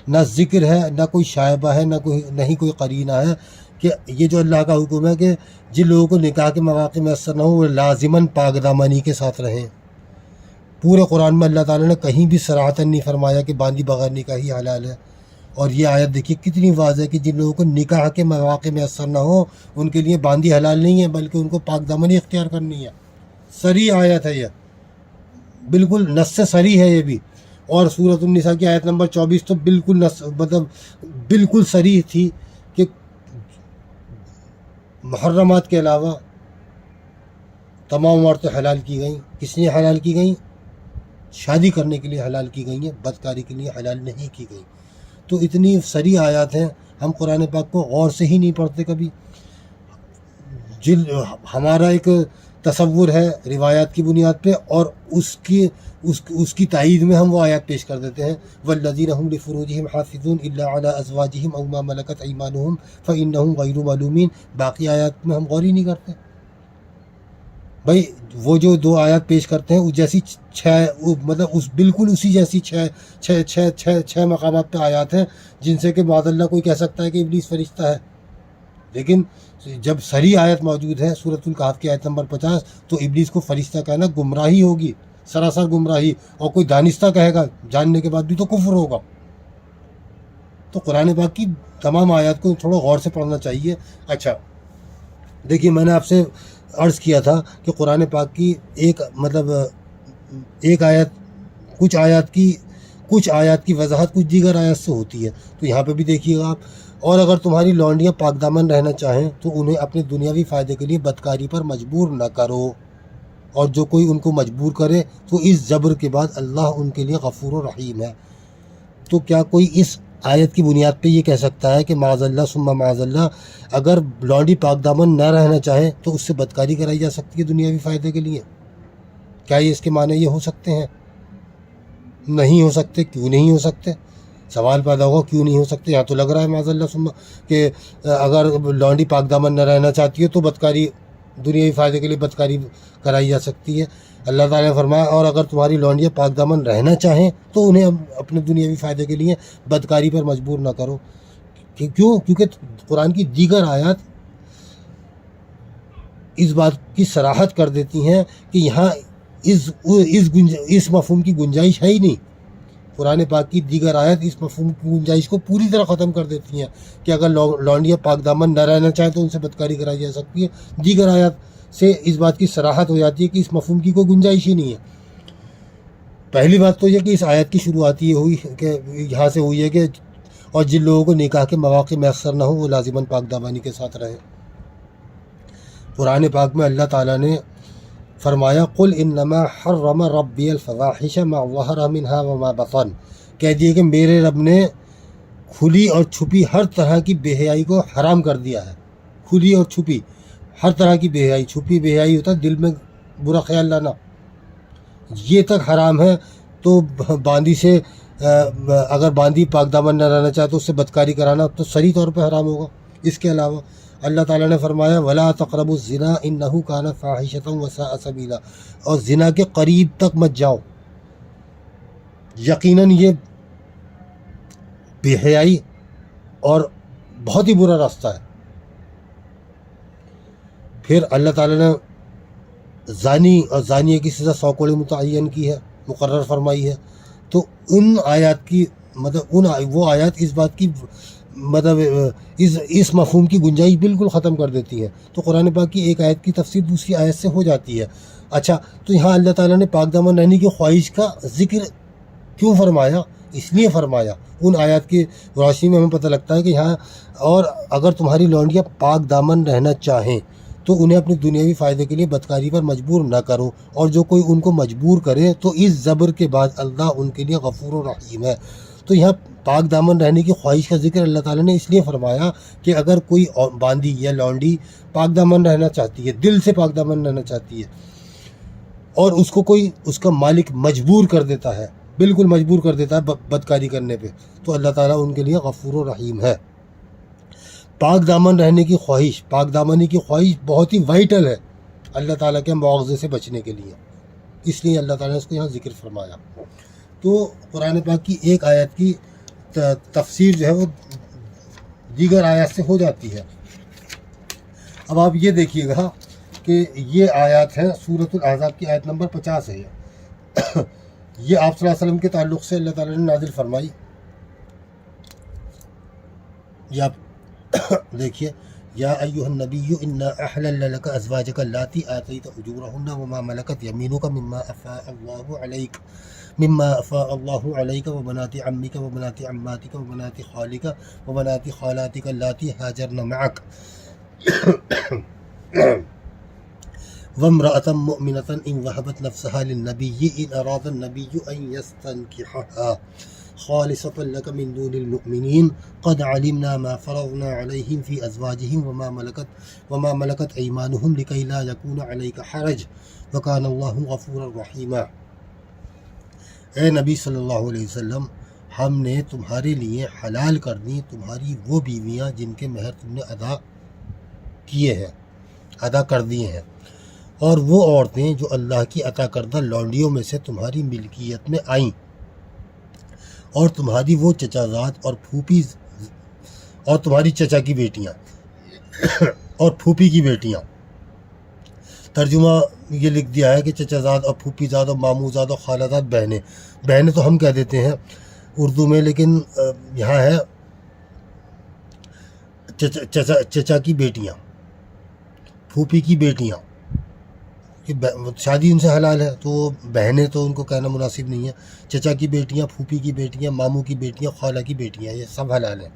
نہ ذکر ہے، نہ کوئی شائبہ ہے، نہ ہی کوئی قرینہ ہے کہ یہ جو اللہ کا حکم ہے کہ جن لوگوں کو نکاح کے مواقع میسر نہ ہو وہ لازماً پاک دامنی کے ساتھ رہیں. پورے قرآن میں اللہ تعالیٰ نے کہیں بھی صراحتاً نہیں فرمایا کہ باندی بغیر نکاح ہی حلال ہے. اور یہ آیت دیکھیے کتنی واضح ہے کہ جن لوگوں کو نکاح کے مواقع میسر نہ ہو ان کے لیے باندی حلال نہیں ہے، بلکہ ان کو پاک دامنی اختیار کرنی ہے. صریح آیت ہے یہ، بالکل نص صریح ہے یہ بھی. اور سورۃ النساء کی آیت نمبر 24 تو بالکل بالکل صریح تھی کہ محرمات کے علاوہ تمام عورتیں حلال کی گئیں. کس لیے حلال کی گئیں؟ شادی کرنے کے لیے حلال کی گئی ہیں، بدکاری کے لیے حلال نہیں کی گئی. تو اتنی صریح آیات ہیں، ہم قرآن پاک کو غور سے ہی نہیں پڑھتے کبھی. ہمارا ایک تصور ہے روایات کی بنیاد پہ، اور اس کی تائید میں ہم وہ آیات پیش کر دیتے ہیں. والذین هم لفروجهم حافظون الا علی ازواجهم او ما ملکت ایمانهم فانهم غیر ملومین. باقی آیات میں ہم غور ہی نہیں کرتے. بھائی وہ جو دو آیات پیش کرتے ہیں جیسی مطلب بالکل اسی جیسی چھ مقامات پہ آیات ہیں جن سے کہ معاذ اللہ کوئی کہہ سکتا ہے کہ ابلیس فرشتہ ہے. لیکن جب صریح آیت موجود ہے سورۃ الکہف کی آیت نمبر 50 تو ابلیس کو فرشتہ کہنا گمراہی ہوگی، سراسر گمراہی. اور کوئی دانستہ کہے گا جاننے کے بعد بھی تو کفر ہوگا. تو قرآن پاک کی تمام آیات کو تھوڑا غور سے پڑھنا چاہیے. اچھا دیکھیے، میں نے آپ سے عرض کیا تھا کہ قرآن پاک کی ایک آیت کچھ آیات کی وضاحت کچھ دیگر آیات سے ہوتی ہے. تو یہاں پہ بھی دیکھیے گا آپ. اور اگر تمہاری لونڈیاں پاک دامن رہنا چاہیں تو انہیں اپنے دنیاوی فائدے کے لیے بدکاری پر مجبور نہ کرو، اور جو کوئی ان کو مجبور کرے تو اس جبر کے بعد اللہ ان کے لیے غفور و رحیم ہے. تو کیا کوئی اس آیت کی بنیاد پہ یہ کہہ سکتا ہے کہ معاذ اللہ ثم معاذ اللہ اگر لونڈی پاک دامن نہ رہنا چاہے تو اس سے بدکاری کرائی جا سکتی ہے دنیاوی فائدے کے لیے؟ کیا یہ اس کے معنی یہ ہو سکتے ہیں؟ نہیں ہو سکتے. کیوں نہیں ہو سکتے؟ سوال پیدا ہوگا کیوں نہیں ہو سکتے. یہاں تو لگ رہا ہے معاذ اللہ ثم کہ اگر لونڈی پاک دامن نہ رہنا چاہتی ہے تو بدکاری دنیاوی فائدے کے لیے بدکاری کرائی جا سکتی ہے. اللہ تعالیٰ نے فرمایا اور اگر تمہاری لونڈیاں پاک دامن رہنا چاہیں تو انہیں اپنے دنیاوی فائدے کے لیے بدکاری پر مجبور نہ کرو. کیوں؟ کیونکہ قرآن کی دیگر آیات اس بات کی صراحت کر دیتی ہیں کہ یہاں اس مفہوم کی گنجائش ہے ہی نہیں. قرآن پاک کی دیگر آیات اس مفہوم کی گنجائش کو پوری طرح ختم کر دیتی ہیں کہ اگر لونڈیاں پاک دامن نہ رہنا چاہیں تو ان سے بدکاری کرائی جا سکتی ہے. دیگر آیات سے اس بات کی صراحت ہو جاتی ہے کہ اس مفہوم کی کوئی گنجائش ہی نہیں ہے. پہلی بات تو یہ کہ اس آیت کی شروعات یہ ہوئی کہ یہاں سے ہوئی ہے کہ اور جن لوگوں کو نکاح کے مواقع میسر نہ ہو وہ لازماً پاک دامنی کے ساتھ رہیں. قرآن پاک میں اللہ تعالیٰ نے فرمایا قل انما حرم ربی الفواحش ما ظہر منها وما بطن. کہہ دیے کہ میرے رب نے کھلی اور چھپی ہر طرح کی بے حیائی کو حرام کر دیا ہے. کھلی اور چھپی ہر طرح کی بے حیائی. چھپی بے حیائی ہوتا ہے دل میں برا خیال لانا، یہ تک حرام ہے. تو باندی سے اگر باندی پاک دامن نہ رہنا چاہے تو اس سے بدکاری کرانا تو صریح طور پہ حرام ہوگا. اس کے علاوہ اللہ تعالیٰ نے فرمایا ولا تقربوا الزنا انه كان فاحشة وساء سبیلا. اور زنا کے قریب تک مت جاؤ، یقیناً یہ بے حیائی اور بہت ہی برا راستہ ہے. پھر اللہ تعالیٰ نے زانی اور زانیہ کی سزا 100 کوڑے متعین کی ہے، مقرر فرمائی ہے. تو ان آیات کی مطلب وہ آیات اس بات کی مطلب اس مفہوم کی گنجائش بالکل ختم کر دیتی ہیں. تو قرآن پاک کی ایک آیت کی تفسیر دوسری آیت سے ہو جاتی ہے. اچھا، تو یہاں اللہ تعالیٰ نے پاک دامن رہنے کی خواہش کا ذکر کیوں فرمایا؟ اس لیے فرمایا ان آیات کی روشنی میں ہمیں پتہ لگتا ہے کہ یہاں اور اگر تمہاری لونڈیاں پاک دامن رہنا چاہیں تو انہیں اپنے دنیاوی فائدے کے لیے بدکاری پر مجبور نہ کرو، اور جو کوئی ان کو مجبور کرے تو اس زبر کے بعد اللہ ان کے لیے غفور و رحیم ہے. تو یہاں پاک دامن رہنے کی خواہش کا ذکر اللہ تعالیٰ نے اس لیے فرمایا کہ اگر کوئی باندی یا لونڈی پاک دامن رہنا چاہتی ہے، دل سے پاک دامن رہنا چاہتی ہے، اور اس کو کوئی اس کا مالک مجبور کر دیتا ہے، بالکل مجبور کر دیتا ہے بدکاری کرنے پہ، تو اللہ تعالیٰ ان کے لیے غفور و رحیم ہے. پاک دامن رہنے کی خواہش، پاک دامنی کی خواہش بہت ہی وائٹل ہے اللہ تعالیٰ کے مواخذے سے بچنے کے لیے، اس لیے اللہ تعالیٰ نے اس کو یہاں ذکر فرمایا. تو قرآن پاک کی ایک آیت کی تفسیر جو ہے وہ دیگر آیات سے ہو جاتی ہے. اب آپ یہ دیکھیے گا کہ یہ آیات ہیں سورۃ الاحزاب کی آیت نمبر 50 ہے. یہ آپ صلی اللہ علیہ وسلم کے تعلق سے اللہ تعالیٰ نے نازل فرمائی. یہ آپ دیکھیے، یا ایھا النبی انا احللنا لک ازواجک اللاتی آتیت اجورہن وما ملکت یمینک مما افاء اللہ علیک وبنات عمک وبنات عماتک وبنات خالک وبنات خالاتک اللاتی ہاجرن معک وامرأة مؤمنة إن وهبت نفسها للنبي إن أراد النبي أن يستنكحها خالصة لك من دون المؤمنين قد علمنا ما فرضنا عليهم في أزواجهم وما ملكت أيمانهم لكي لا يكون عليك حرج وكان الله غفورا رحيما. اے نبی صلی اللہ علیہ وسلم، ہم نے تمہارے لیے حلال کر دی تمہاری وہ بیویاں جن کے مہر تم نے ادا کر دیے ہیں، اور وہ عورتیں جو اللہ کی عطا کردہ لونڈیوں میں سے تمہاری ملکیت میں آئیں، اور تمہاری وہ چچا زاد اور پھوپھی اور تمہاری چچا کی بیٹیاں اور پھوپھی کی بیٹیاں. ترجمہ یہ لکھ دیا ہے کہ چچا زاد اور پھوپھی زاد اور ماموں زاد اور خالہ زاد بہنیں تو ہم کہہ دیتے ہیں اردو میں، لیکن یہاں ہے چچا کی بیٹیاں، پھوپھی کی بیٹیاں، شادی ان سے حلال ہے، تو بہنیں تو ان کو کہنا مناسب نہیں ہے. چچا کی بیٹیاں، پھوپھی کی بیٹیاں، ماموں کی بیٹیاں، خالہ کی بیٹیاں، یہ سب حلال ہیں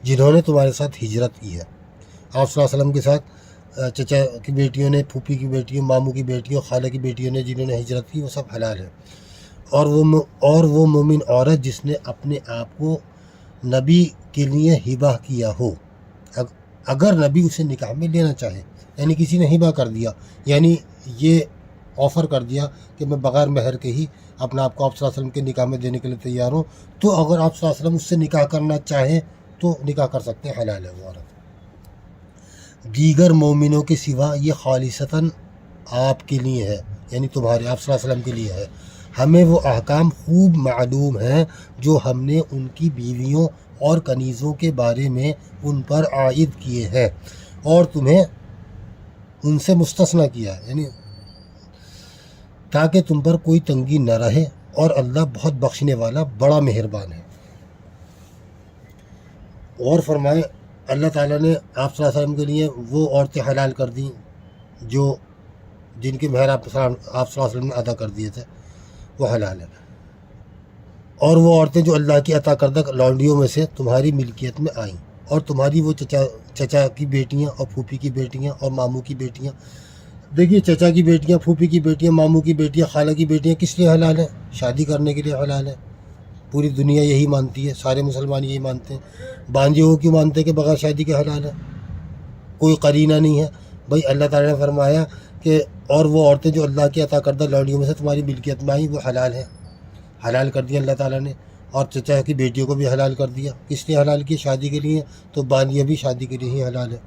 جنہوں نے تمہارے ساتھ ہجرت کی ہے. آپ صلی اللہ علیہ وسلم کے ساتھ چچا کی بیٹیوں نے، پھوپھی کی بیٹیوں، ماموں کی بیٹیوں، خالہ کی بیٹیوں نے جنہوں نے ہجرت کی، وہ سب حلال ہیں. اور وہ مومن عورت جس نے اپنے آپ کو نبی کے لیے ہبہ کیا ہو، اگر نبی اسے نکاح میں لینا چاہے، یعنی کسی نے ہبہ کر دیا، یعنی یہ آفر کر دیا کہ میں بغیر مہر کے ہی اپنا آپ کو آپ صلی اللہ علیہ وسلم کے نکاح میں دینے کے لیے تیار ہوں، تو اگر آپ صلی اللہ علیہ وسلم اس سے نکاح کرنا چاہیں تو نکاح کر سکتے ہیں، حلال ہے وہ عورت. دیگر مومنوں کے سوا یہ خالصتاً آپ کے لیے ہے، یعنی تمہارے آپ صلی اللہ علیہ وسلم کے لیے ہے. ہمیں وہ احکام خوب معلوم ہیں جو ہم نے ان کی بیویوں اور کنیزوں کے بارے میں ان پر عائد کیے ہیں، اور تمہیں ان سے مستثنیٰ کیا ہے، یعنی تاکہ تم پر کوئی تنگی نہ رہے، اور اللہ بہت بخشنے والا بڑا مہربان ہے. اور فرمائے اللہ تعالیٰ نے آپ صلی اللہ علیہ وسلم کے لیے وہ عورتیں حلال کر دیں جن کے مہر آپ صلی اللہ علیہ وسلم نے ادا کر دیے تھے، وہ حلال ہے. اور وہ عورتیں جو اللہ کی عطا کردہ لونڈیوں میں سے تمہاری ملکیت میں آئیں، اور تمہاری وہ چچا کی بیٹیاں اور پھوپھی کی بیٹیاں اور ماموں کی بیٹیاں. دیکھیے، چچا کی بیٹیاں، پھوپھی کی بیٹیاں، ماموں کی بیٹیاں، خالہ کی بیٹیاں کس لیے حلال ہیں؟ شادی کرنے کے لیے حلال ہے. پوری دنیا یہی مانتی ہے، سارے مسلمان یہی مانتے ہیں. بانجے وہ کیوں مانتے ہیں کہ بغیر شادی کے حلال ہے؟ کوئی قرینہ نہیں ہے. بھائی اللہ تعالیٰ نے فرمایا کہ اور وہ عورتیں جو اللہ کی عطا کردہ لونڈیوں میں سے تمہاری ملکیت میں آئیں وہ حلال ہیں، حلال کر دیا اللہ تعالیٰ نے. اور چچا کی بیٹیوں کو بھی حلال کر دیا. کس لیے حلال کیا؟ شادی کے لیے. تو بانجیاں بھی شادی کے لیے ہی حلال ہے.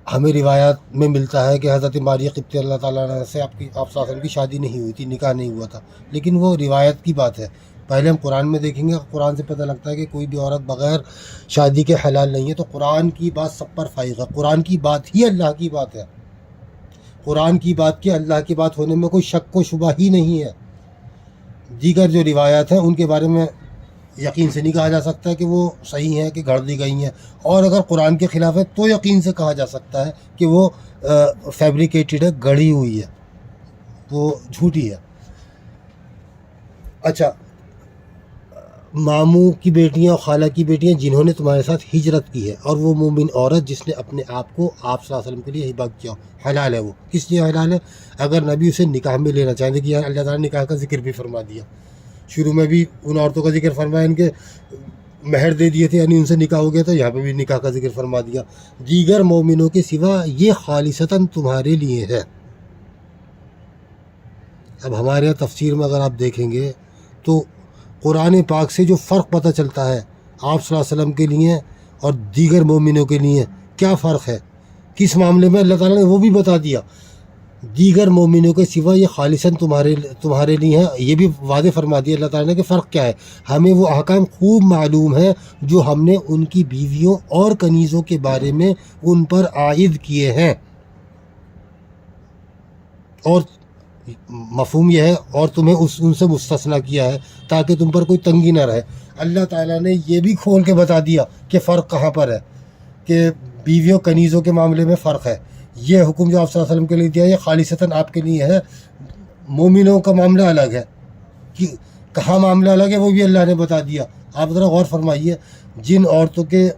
ہمیں روایات میں ملتا ہے کہ حضرت ماریہ قبطیہ اللہ تعالیٰ عنہ سے آپ صلی اللہ علیہ وسلم کی شادی نہیں ہوئی تھی، نکاح نہیں ہوا تھا، لیکن وہ روایت کی بات ہے. پہلے ہم قرآن میں دیکھیں گے، قرآن سے پتہ لگتا ہے کہ کوئی بھی عورت بغیر شادی کے حلال نہیں ہے. تو قرآن کی بات سب پر فائق ہے، قرآن کی بات ہی اللہ کی بات ہے. قرآن کی بات کے اللہ کی بات ہونے میں کوئی شک و شبہ ہی نہیں ہے۔ دیگر جو روایات ہیں ان کے بارے میں یقین سے نہیں کہا جا سکتا کہ وہ صحیح ہیں کہ گھڑ دی گئی ہیں، اور اگر قرآن کے خلاف ہے تو یقین سے کہا جا سکتا ہے کہ وہ فیبریکیٹڈ ہے، گڑھی ہوئی ہے، وہ جھوٹی ہے۔ اچھا، ماموں کی بیٹیاں اور خالہ کی بیٹیاں جنہوں نے تمہارے ساتھ ہجرت کی ہے، اور وہ مومن عورت جس نے اپنے آپ کو آپ صلی اللہ علیہ وسلم کے لیے ہبہ کیا، حلال ہے۔ وہ کس لیے حلال ہے؟ اگر نبی اسے نکاح میں لینا چاہیں، کہ اللہ تعالیٰ نے نکاح کا ذکر بھی فرما دیا، شروع میں بھی ان عورتوں کا ذکر فرمایا، ان کے مہر دے دیے تھے، یعنی ان سے نکاح ہو گیا، تو یہاں پہ بھی نکاح کا ذکر فرما دیا۔ دیگر مومنوں کے سوا یہ خالصتاً تمہارے لیے ہے۔ اب ہمارے یہاں تفسیر میں اگر آپ دیکھیں گے تو قرآن پاک سے جو فرق پتہ چلتا ہے آپ صلی اللہ علیہ وسلم کے لیے اور دیگر مومنوں کے لیے، کیا فرق ہے کس معاملے میں، اللہ تعالیٰ نے وہ بھی بتا دیا۔ دیگر مومنوں کے سوا یہ خالصاً تمہارے لیے ہیں، یہ بھی واضح فرما دیا اللہ تعالیٰ نے کہ فرق کیا ہے۔ ہمیں وہ احکام خوب معلوم ہے جو ہم نے ان کی بیویوں اور کنیزوں کے بارے میں ان پر عائد کیے ہیں، اور مفہوم یہ ہے اور تمہیں ان سے مستثنیٰ کیا ہے تاکہ تم پر کوئی تنگی نہ رہے۔ اللہ تعالیٰ نے یہ بھی کھول کے بتا دیا کہ فرق کہاں پر ہے، کہ بیویوں کنیزوں کے معاملے میں فرق ہے۔ یہ حکم جو آپ صلی اللہ علیہ وسلم کے لیے دیا یہ خالصتاً آپ کے لیے ہے، مومنوں کا معاملہ الگ ہے، کہ کہاں معاملہ الگ ہے وہ بھی اللہ نے بتا دیا۔ آپ ذرا غور فرمائیے، جن عورتوں کے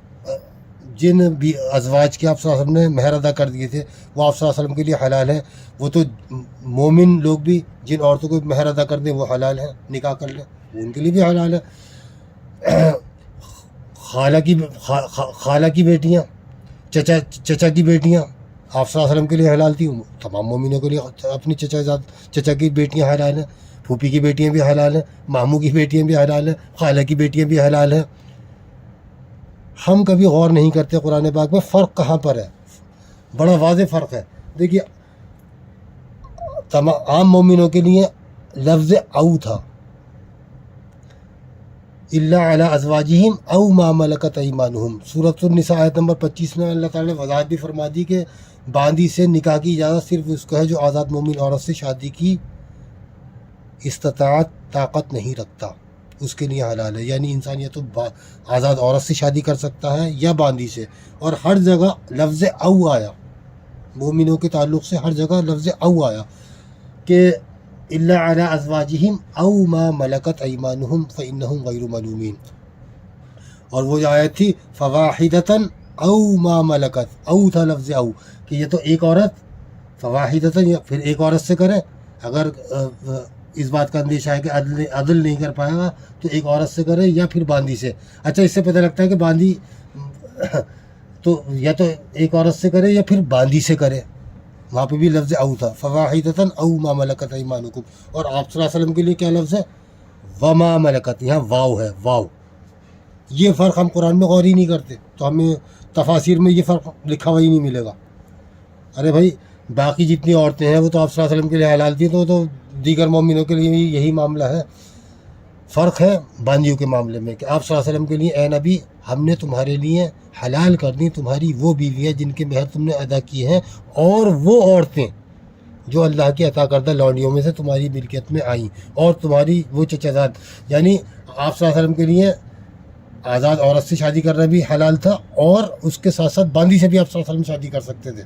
جن بھی ازواج کے آپ صلی اللہ علیہ وسلم نے مہر ادا کر دیے تھے وہ آپ صلی اللہ علیہ وسلم کے لیے حلال ہیں، وہ تو مومن لوگ بھی جن عورتوں کو مہر ادا کر دیں وہ حلال ہیں، نکاح کر لیں وہ ان کے لیے بھی حلال ہے۔ خالہ کی بیٹیاں، چچا کی بیٹیاں آپ صلی اللہ علیہ وسلم کے لیے حلال تھیں، تمام مومنوں کے لیے اپنی چچا کی بیٹیاں حلال ہیں، پھوپھی کی بیٹیاں بھی حلال ہیں، ماموں کی بیٹیاں بھی حلال ہیں، خالہ کی بیٹیاں بھی حلال ہیں۔ ہم کبھی غور نہیں کرتے قرآن پاک میں فرق کہاں پر ہے، بڑا واضح فرق ہے۔ دیکھیے عام مومنوں کے لیے لفظ او تھا، الا علی ازواجہم او ما ملکت ایمانہم، سورۃ النساء آیت نمبر 25 میں اللہ تعالیٰ نے وضاحت بھی فرما دی کہ باندی سے نکاح کی اجازت صرف اس کو ہے جو آزاد مومن عورت سے شادی کی استطاعت طاقت نہیں رکھتا، اس کے لیے حلال ہے۔ یعنی انسان یا تو آزاد عورت سے شادی کر سکتا ہے یا باندی سے، اور ہر جگہ لفظ او آیا، مومنوں کے تعلق سے ہر جگہ لفظ او آیا کہ الا علی ازواجہم او ما ملکت ایمانہم فانہم غیر ملومین، اور وہ جو آیت تھی فواحدۃ او ما ملکت، او تھا لفظ او، کہ یہ تو ایک عورت فواحدۃ، یا پھر ایک عورت سے کرے، اگر اس بات کا اندیشہ ہے کہ عدل نہیں کر پائے گا تو ایک عورت سے کرے یا پھر باندی سے۔ اچھا، اس سے پتہ لگتا ہے کہ باندی تو یا تو ایک عورت سے کرے یا پھر باندی سے کرے، وہاں پہ بھی لفظ او تھا فواحدۃ او ما ملکت ایمانکم، اور آپ صلی اللہ علیہ وسلم کے لیے کیا لفظ ہے؟ وما ملکت، یہاں واو ہے، واو۔ یہ فرق ہم قرآن میں غور ہی نہیں کرتے، تو ہمیں تفاسیر میں یہ فرق لکھا ہوا ہی نہیں ملے گا۔ ارے بھائی، باقی جتنی عورتیں ہیں وہ تو آپ صلی اللہ علیہ وسلم کے لیے حلال تھیں، تو دیگر مومنوں کے لیے بھی یہی معاملہ ہے۔ فرق ہے باندیوں کے معاملے میں کہ آپ صلی اللہ علیہ وسلم کے لیے اے نبی ہم نے تمہارے لیے حلال کر دی تمہاری وہ بیویاں جن کے مہر تم نے ادا کیے ہیں، اور وہ عورتیں جو اللہ کی عطا کردہ لونڈیوں میں سے تمہاری ملکیت میں آئیں، اور تمہاری وہ چچا، یعنی آپ صلی اللہ علیہ وسلم کے لیے آزاد عورت سے شادی کرنا بھی حلال تھا، اور اس کے ساتھ ساتھ باندی سے بھی آپ صلی اللہ علیہ وسلم شادی کر سکتے تھے۔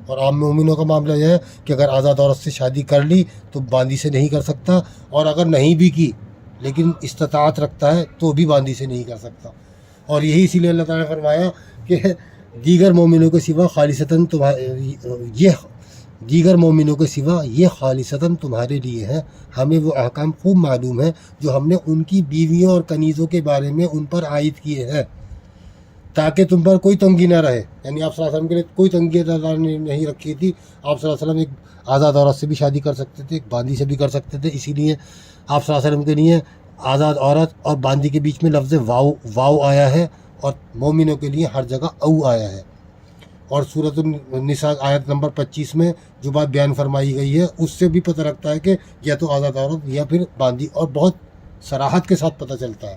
اور عام مومنوں کا معاملہ یہ ہے کہ اگر آزاد عورت سے شادی کر لی تو باندی سے نہیں کر سکتا، اور اگر نہیں بھی کی لیکن استطاعت رکھتا ہے تو بھی باندی سے نہیں کر سکتا۔ اور یہی اسی لیے اللہ تعالیٰ نے فرمایا کہ دیگر مومنوں کے سوا یہ خالصتاً تمہارے لیے ہے، ہمیں وہ احکام خوب معلوم ہے جو ہم نے ان کی بیویوں اور کنیزوں کے بارے میں ان پر عائد کیے ہیں تاکہ تم پر کوئی تنگی نہ رہے۔ یعنی آپ صلی اللہ علیہ وسلم کے لیے کوئی تنگی اللہ نے نہیں رکھی تھی، آپ صلی اللہ علیہ وسلم ایک آزاد عورت سے بھی شادی کر سکتے تھے، ایک باندی سے بھی کر سکتے تھے، اسی لیے آپ صلی اللہ علیہ وسلم کے لیے آزاد عورت اور باندی کے بیچ میں لفظ واو آیا ہے، اور مومنوں کے لیے ہر جگہ او آیا ہے۔ اور سورۃ النساء آیت نمبر 25 میں جو بات بیان فرمائی گئی ہے اس سے بھی پتہ لگتا ہے کہ یا تو آزاد عورت یا پھر باندی، اور بہت صراحت کے ساتھ پتہ چلتا ہے۔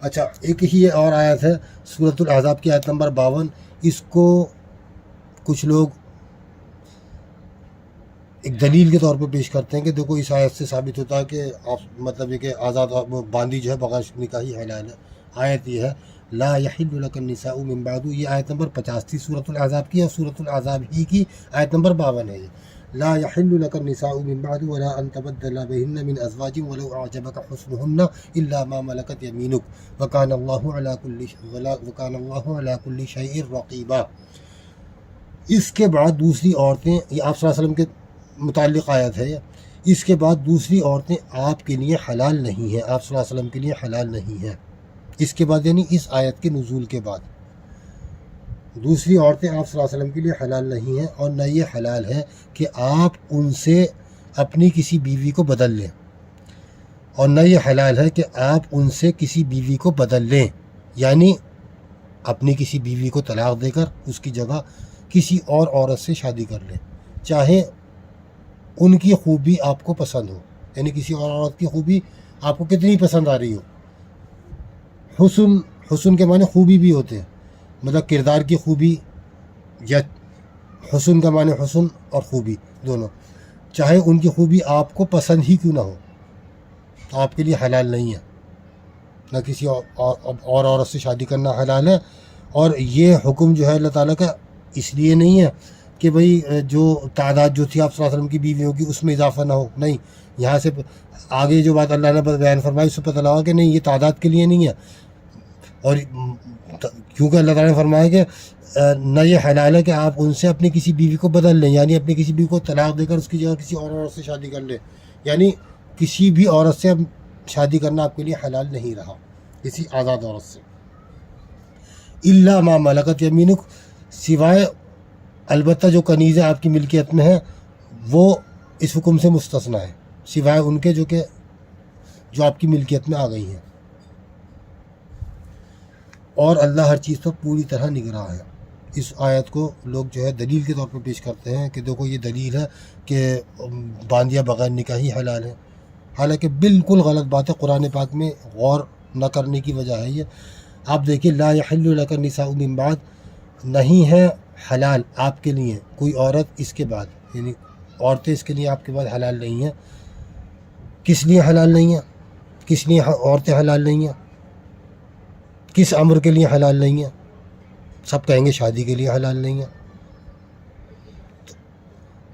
اچھا، ایک ہی یہ اور آیت ہے سورۃ الاحزاب کی آیت نمبر 52، اس کو کچھ لوگ ایک دلیل کے طور پہ پیش کرتے ہیں کہ دیکھو اس آیت سے ثابت ہوتا ہے کہ آپ مطلب یہ کہ آزاد باندی جو ہے بغیر نکاحی حلال ہے. آیت یہ ہے لا یحل لک النساء من بعد، یہ آیت نمبر 50 تھی سورۃ الاحزاب کی، اور سورۃ الاحزاب ہی کی آیت نمبر 52 ہے. یہ لا یحل لک النساء من بعد ولا ان تبدل بهن من ازواج ولو اعجبك حسنهن الا ما ملكت يمينك وكان الله على كل شيء رقيبا. اس کے بعد دوسری عورتیں، یہ آپ صلی اللہ علیہ وسلم کے متعلق آیت ہے. اس کے بعد دوسری عورتیں آپ کے لیے حلال نہیں ہیں، آپ صلی اللہ علیہ وسلم کے لیے حلال نہیں ہیں. اس کے بعد یعنی اس آیت کے نزول کے بعد دوسری عورتیں آپ صلی اللہ علیہ وسلم کے لیے حلال نہیں ہیں، اور نہ یہ حلال ہے کہ آپ ان سے اپنی کسی بیوی کو بدل لیں، اور نہ یہ حلال ہے کہ آپ ان سے کسی بیوی کو بدل لیں، یعنی اپنی کسی بیوی کو طلاق دے کر اس کی جگہ کسی اور عورت سے شادی کر لیں، چاہے ان کی خوبی آپ کو پسند ہو، یعنی کسی اور عورت کی خوبی آپ کو کتنی پسند آ رہی ہو. حسن کے معنی خوبی بھی ہوتے ہیں، مطلب کردار کی خوبی، یا حسن کا معنی حسن اور خوبی دونوں. چاہے ان کی خوبی آپ کو پسند ہی کیوں نہ ہو، آپ کے لیے حلال نہیں ہے. نہ کسی اور عورت سے شادی کرنا حلال ہے. اور یہ حکم جو ہے اللہ تعالیٰ کا اس لیے نہیں ہے کہ بھئی جو تعداد جو تھی آپ صلی اللہ علیہ وسلم کی بیویوں کی اس میں اضافہ نہ ہو، نہیں. یہاں سے آگے جو بات اللہ نے بیان فرمائی اس سے پتہ لگا کہ نہیں، یہ تعداد کے لیے نہیں ہے. اور کیونکہ اللہ تعالیٰ نے فرمایا کہ نہ یہ حلال ہے کہ آپ ان سے اپنی کسی بیوی کو بدل لیں، یعنی اپنی کسی بیوی کو طلاق دے کر اس کی جگہ کسی اور عورت سے شادی کر لیں، یعنی کسی بھی عورت سے اب شادی کرنا آپ کے لیے حلال نہیں رہا، کسی آزاد عورت سے. الا ما ملکت یمینک، سوائے البتہ جو کنیزیں آپ کی ملکیت میں ہیں وہ اس حکم سے مستثنی ہے، سوائے ان کے جو آپ کی ملکیت میں آ گئی ہیں. اور اللہ ہر چیز پر پوری طرح نگراں ہے. اس آیت کو لوگ جو ہے دلیل کے طور پر پیش کرتے ہیں کہ دیکھو یہ دلیل ہے کہ باندیا بغیر نکاحی حلال ہے، حالانکہ بالکل غلط بات ہے. قرآن پاک میں غور نہ کرنے کی وجہ ہے یہ. آپ دیکھیں لا یحل لک النساء من بعد، نہیں ہے حلال آپ کے لیے کوئی عورت اس کے بعد، یعنی عورتیں اس کے لیے آپ کے بعد حلال نہیں ہیں. کس لیے حلال نہیں ہیں؟ کس لیے عورتیں حلال نہیں ہیں؟ کس امر کے لیے حلال نہیں ہیں؟ سب کہیں گے شادی کے لیے حلال نہیں ہیں.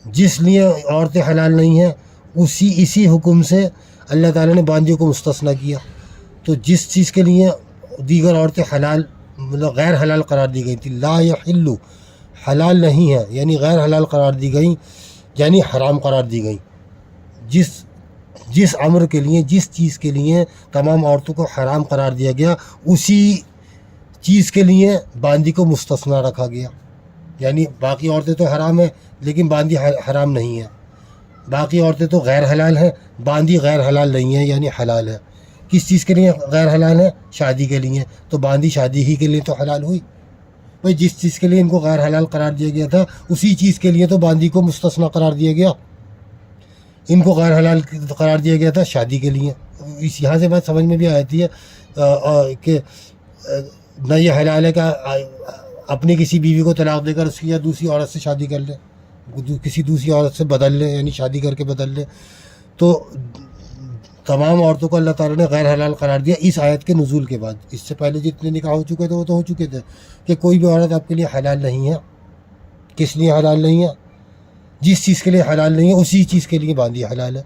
جس لیے عورتیں حلال نہیں ہیں اسی حکم سے اللہ تعالیٰ نے باندیوں کو مستثنی کیا. تو جس چیز کے لیے دیگر عورتیں حلال مطلب غیر حلال قرار دی گئی تھی، لا یحل حلال نہیں ہے یعنی غیر حلال قرار دی گئی، یعنی حرام قرار دی گئی. جس امر کے لیے، جس چیز کے لیے تمام عورتوں کو حرام قرار دیا گیا، اسی چیز کے لیے باندی کو مستثنی رکھا گیا. یعنی باقی عورتیں تو حرام ہیں لیکن باندی حرام نہیں ہے. باقی عورتیں تو غیر حلال ہیں، باندی غیر حلال نہیں ہے یعنی حلال ہے. کس چیز کے لیے غیر حلال ہے؟ شادی کے لیے. تو باندی شادی ہی کے لیے تو حلال ہوئی. بھائی جس چیز کے لیے ان کو غیر حلال قرار دیا گیا تھا اسی چیز کے لیے تو باندی کو مستثنی قرار دیا گیا. ان کو غیر حلال قرار دیا گیا تھا شادی کے لیے. اس یہاں سے بات سمجھ میں بھی آتی ہے کہ نہ یہ حلال ہے کہ اپنی کسی بیوی کو طلاق دے کر اس کی یا دوسری عورت سے شادی کر لے، کسی دوسری عورت سے بدل لے، یعنی شادی کر کے بدل لے. تو تمام عورتوں کو اللہ تعالیٰ نے غیر حلال قرار دیا اس آیت کے نزول کے بعد. اس سے پہلے جتنے نکاح ہو چکے تھے وہ تو ہو چکے تھے کہ کوئی بھی عورت آپ کے لیے حلال نہیں ہے. کس لیے حلال نہیں ہے؟ جس چیز کے لیے حلال نہیں ہے اسی چیز کے لیے باندھی حلال ہے.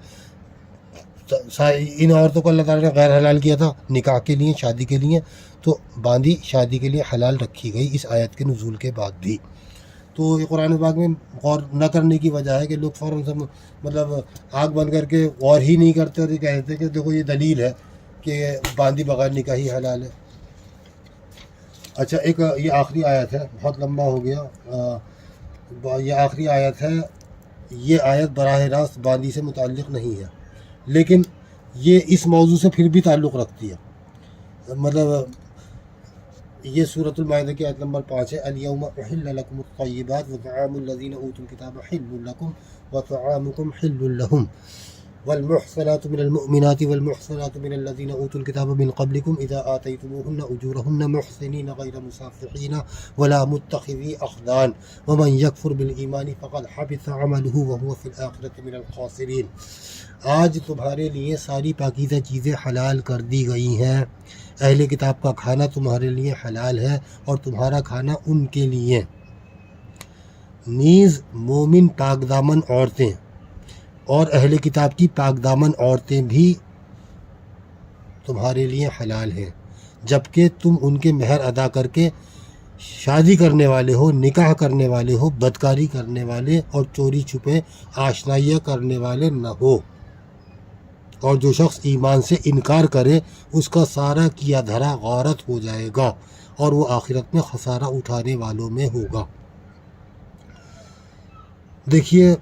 ان عورتوں کو اللہ تعالیٰ نے غیر حلال کیا تھا نکاح کے لیے، شادی کے لیے، تو باندھی شادی کے لیے حلال رکھی گئی اس آیت کے نزول کے بعد بھی. تو یہ قرآن پاک میں غور نہ کرنے کی وجہ ہے کہ لوگ فوراً سے مطلب آنکھ بند کر کے غور ہی نہیں کرتے اور یہ کہتے ہیں کہ دیکھو یہ دلیل ہے کہ باندھی بغیر نکاحی حلال ہے. اچھا ایک یہ آخری آیت ہے، بہت لمبا ہو گیا. یہ آخری آیت ہے. یہ آیت براہ راست باندھی سے متعلق نہیں ہے لیکن یہ اس موضوع سے پھر بھی تعلق رکھتی ہے. مطلب یہ سورۃ المائدہ کی آیت نمبر 5 ہے. الیوم احل لکم الطیبات وطعام الذین اوتوا الکتاب حل لکم وطعامکم حل لہم والمحصنات من المؤمنات والمحصنات من الذين اوتوا الكتاب من قبلكم اذا آتيتموهن اجورهن محسنين غير مسافحين ولا متخذي اخدان ومن يكفر بالایمان فقد حبط عمله وهو في الاخرة من الخاسرين۔ آج تمہارے لیے ساری پاکیزہ چیزیں حلال کر دی گئی ہیں، اہل کتاب کا کھانا تمہارے لیے حلال ہے اور تمہارا کھانا ان کے لیے، نیز مومن پاک دامن عورتیں اور اہل کتاب کی پاک دامن عورتیں بھی تمہارے لیے حلال ہیں، جبکہ تم ان کے مہر ادا کر کے شادی کرنے والے ہو، نکاح کرنے والے ہو، بدکاری کرنے والے اور چوری چھپے آشنائیاں کرنے والے نہ ہو۔ اور جو شخص ایمان سے انکار کرے اس کا سارا کیا دھرا غارت ہو جائے گا اور وہ آخرت میں خسارہ اٹھانے والوں میں ہوگا۔ دیکھیے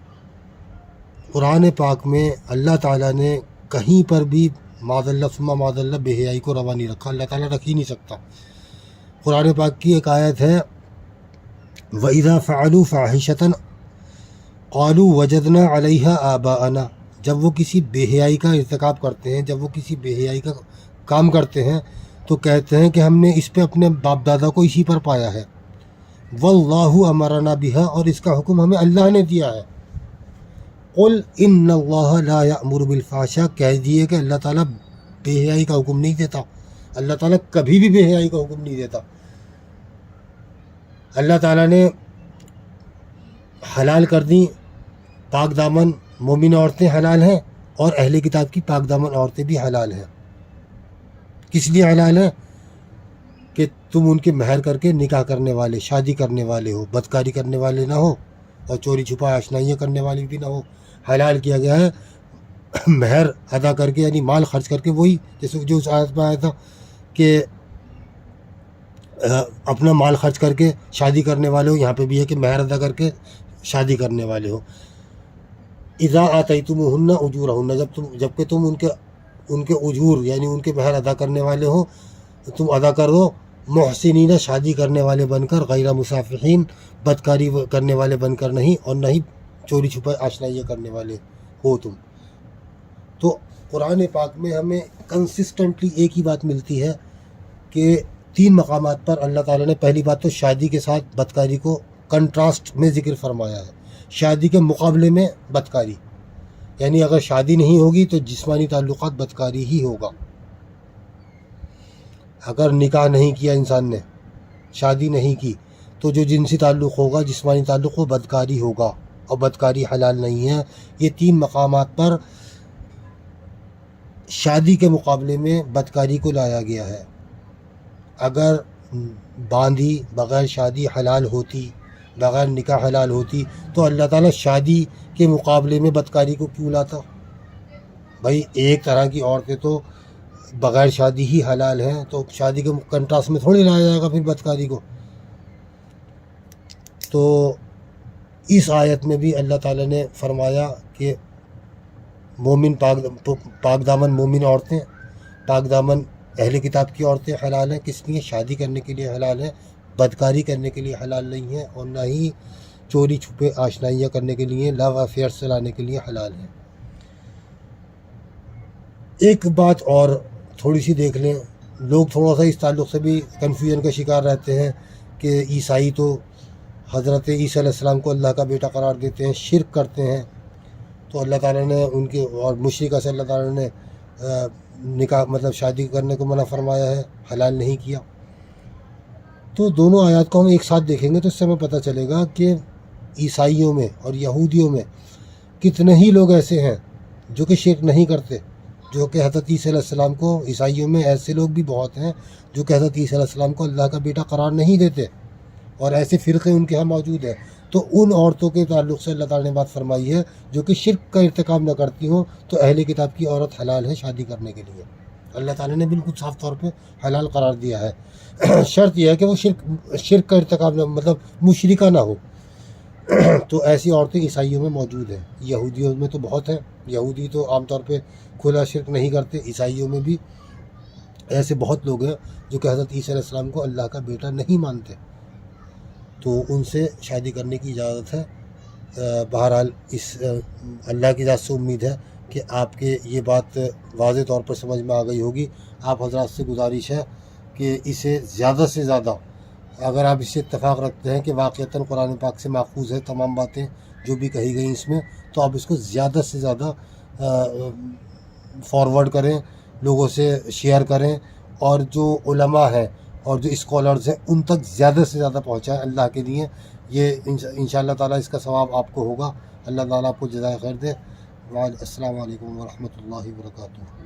قرآن پاک میں اللہ تعالیٰ نے کہیں پر بھی معاذ اللہ ثم معاذ اللہ بے حیائی کو روا نہیں رکھا، اللہ تعالیٰ رکھ ہی نہیں سکتا۔ قرآن پاک کی ایک آیت ہے وَإِذَا فَعَلُوا فَاحِشَةً قَالُوا وَجَدْنَا عَلَيْهَا آبَاءَنَا، جب وہ کسی بے حیائی کا ارتکاب کرتے ہیں، جب وہ کسی بے حیائی کا کام کرتے ہیں تو کہتے ہیں کہ ہم نے اس پہ اپنے باپ دادا کو اسی پر پایا ہے، وَاللَّهُ أَمَرَنَا بِهَا، اور اس کا حکم ہمیں اللہ نے دیا ہے۔ قُلْ إِنَّ اللَّهَ لَا يَأْمُرُ بِالْفَحْشَاءِ، کہہ دیے کہ اللہ تعالیٰ بے حیائی کا حکم نہیں دیتا، اللہ تعالیٰ کبھی بھی بے حیائی کا حکم نہیں دیتا۔ اللہ تعالیٰ نے حلال کر دی پاک دامن مومن عورتیں حلال ہیں اور اہل کتاب کی پاک دامن عورتیں بھی حلال ہیں۔ کس لیے حلال ہیں؟ کہ تم ان کے مہر کر کے نکاح کرنے والے، شادی کرنے والے ہو، بدکاری کرنے والے نہ ہو اور چوری چھپا آشنائیاں کرنے والے بھی نہ ہو۔ حلال کیا گیا ہے مہر ادا کر کے، یعنی مال خرچ کر کے، وہی جیسے جو اس آیت میں آیا تھا کہ اپنا مال خرچ کر کے شادی کرنے والے ہو، یہاں پہ بھی ہے کہ مہر ادا کر کے شادی کرنے والے ہو۔ اذا آتیتموہن اجورہن، جبکہ تم ان کے اجور یعنی ان کے مہر ادا کرنے والے ہو تم ادا کر دو، محسنین شادی کرنے والے بن کر، غیر مسافحین بدکاری کرنے والے بن کر نہیں، اور نہ ہی چوری چھپے آشنائیاں کرنے والے ہو تم۔ تو قرآن پاک میں ہمیں کنسسٹنٹلی ایک ہی بات ملتی ہے کہ 3 مقامات پر اللہ تعالیٰ نے پہلی بات تو شادی کے ساتھ بدکاری کو کنٹراسٹ میں ذکر فرمایا ہے، شادی کے مقابلے میں بدکاری، یعنی اگر شادی نہیں ہوگی تو جسمانی تعلقات بدکاری ہی ہوگا۔ اگر نکاح نہیں کیا انسان نے، شادی نہیں کی، تو جو جنسی تعلق ہوگا، جسمانی تعلق، وہ بدکاری ہوگا اور بدکاری حلال نہیں ہے۔ یہ 3 مقامات پر شادی کے مقابلے میں بدکاری کو لایا گیا ہے۔ اگر باندھی بغیر شادی حلال ہوتی، بغیر نکاح حلال ہوتی، تو اللہ تعالیٰ شادی کے مقابلے میں بدکاری کو کیوں لاتا؟ بھائی ایک طرح کی عورتیں تو بغیر شادی ہی حلال ہیں، تو شادی کے کنٹراسٹ میں تھوڑی لایا جائے گا پھر بدکاری کو۔ تو اس آیت میں بھی اللہ تعالیٰ نے فرمایا کہ مومن پاک دامن مومن عورتیں، پاک دامن اہل کتاب کی عورتیں حلال ہیں۔ کس لیے؟ شادی کرنے کے لیے حلال ہیں، بدکاری کرنے کے لیے حلال نہیں ہے، اور نہ ہی چوری چھپے آشنائیاں کرنے کے لیے، لو افیئر چلانے کے لیے حلال ہیں۔ ایک بات اور تھوڑی سی دیکھ لیں، لوگ تھوڑا سا اس تعلق سے بھی کنفیوژن کا شکار رہتے ہیں کہ عیسائی تو حضرت عیسیٰ علیہ السلام کو اللہ کا بیٹا قرار دیتے ہیں، شرک کرتے ہیں، تو اللہ تعالیٰ نے ان کے اور مشرکہ سے اللہ تعالیٰ نے نکاح مطلب شادی کرنے کو منع فرمایا ہے، حلال نہیں کیا۔ تو دونوں آیات کو ہم ایک ساتھ دیکھیں گے تو اس سے ہمیں پتہ چلے گا کہ عیسائیوں میں اور یہودیوں میں کتنے ہی لوگ ایسے ہیں جو کہ شرک نہیں کرتے، جو کہ حضرت عیسیٰ علیہ السلام کو، عیسائیوں میں ایسے لوگ بھی بہت ہیں جو کہ حضرت عیسیٰ علیہ السلام کو اللہ کا بیٹا قرار نہیں دیتے، اور ایسے فرقے ان کے ہاں موجود ہیں۔ تو ان عورتوں کے تعلق سے اللہ تعالیٰ نے بات فرمائی ہے جو کہ شرک کا ارتکاب نہ کرتی ہوں، تو اہل کتاب کی عورت حلال ہے شادی کرنے کے لیے، اللہ تعالیٰ نے بالکل صاف طور پہ حلال قرار دیا ہے۔ شرط یہ ہے کہ وہ شرک کا ارتکاب نہ، مطلب مشرکہ نہ ہو۔ تو ایسی عورتیں عیسائیوں میں موجود ہیں، یہودیوں میں تو بہت ہیں، یہودی تو عام طور پہ کھلا شرک نہیں کرتے، عیسائیوں میں بھی ایسے بہت لوگ ہیں جو کہ حضرت عیسیٰ علیہ السلام کو اللہ کا بیٹا نہیں مانتے، تو ان سے شادی کرنے کی اجازت ہے۔ بہرحال اس اللہ کی ذات سے امید ہے کہ آپ کے یہ بات واضح طور پر سمجھ میں آ گئی ہوگی۔ آپ حضرات سے گزارش ہے کہ اسے زیادہ سے زیادہ، اگر آپ اس سے اتفاق رکھتے ہیں کہ واقعتاً قرآن پاک سے ماخوذ ہے تمام باتیں جو بھی کہی گئی اس میں، تو آپ اس کو زیادہ سے زیادہ فارورڈ کریں، لوگوں سے شیئر کریں، اور جو علماء ہیں اور جو اسکالرز ہیں ان تک زیادہ سے زیادہ پہنچائیں اللہ کے لیے۔ یہ انشاءاللہ تعالیٰ اس کا ثواب آپ کو ہوگا۔ اللہ تعالیٰ آپ کو جزائے خیر دے۔ السلام علیکم ورحمۃ اللہ وبرکاتہ۔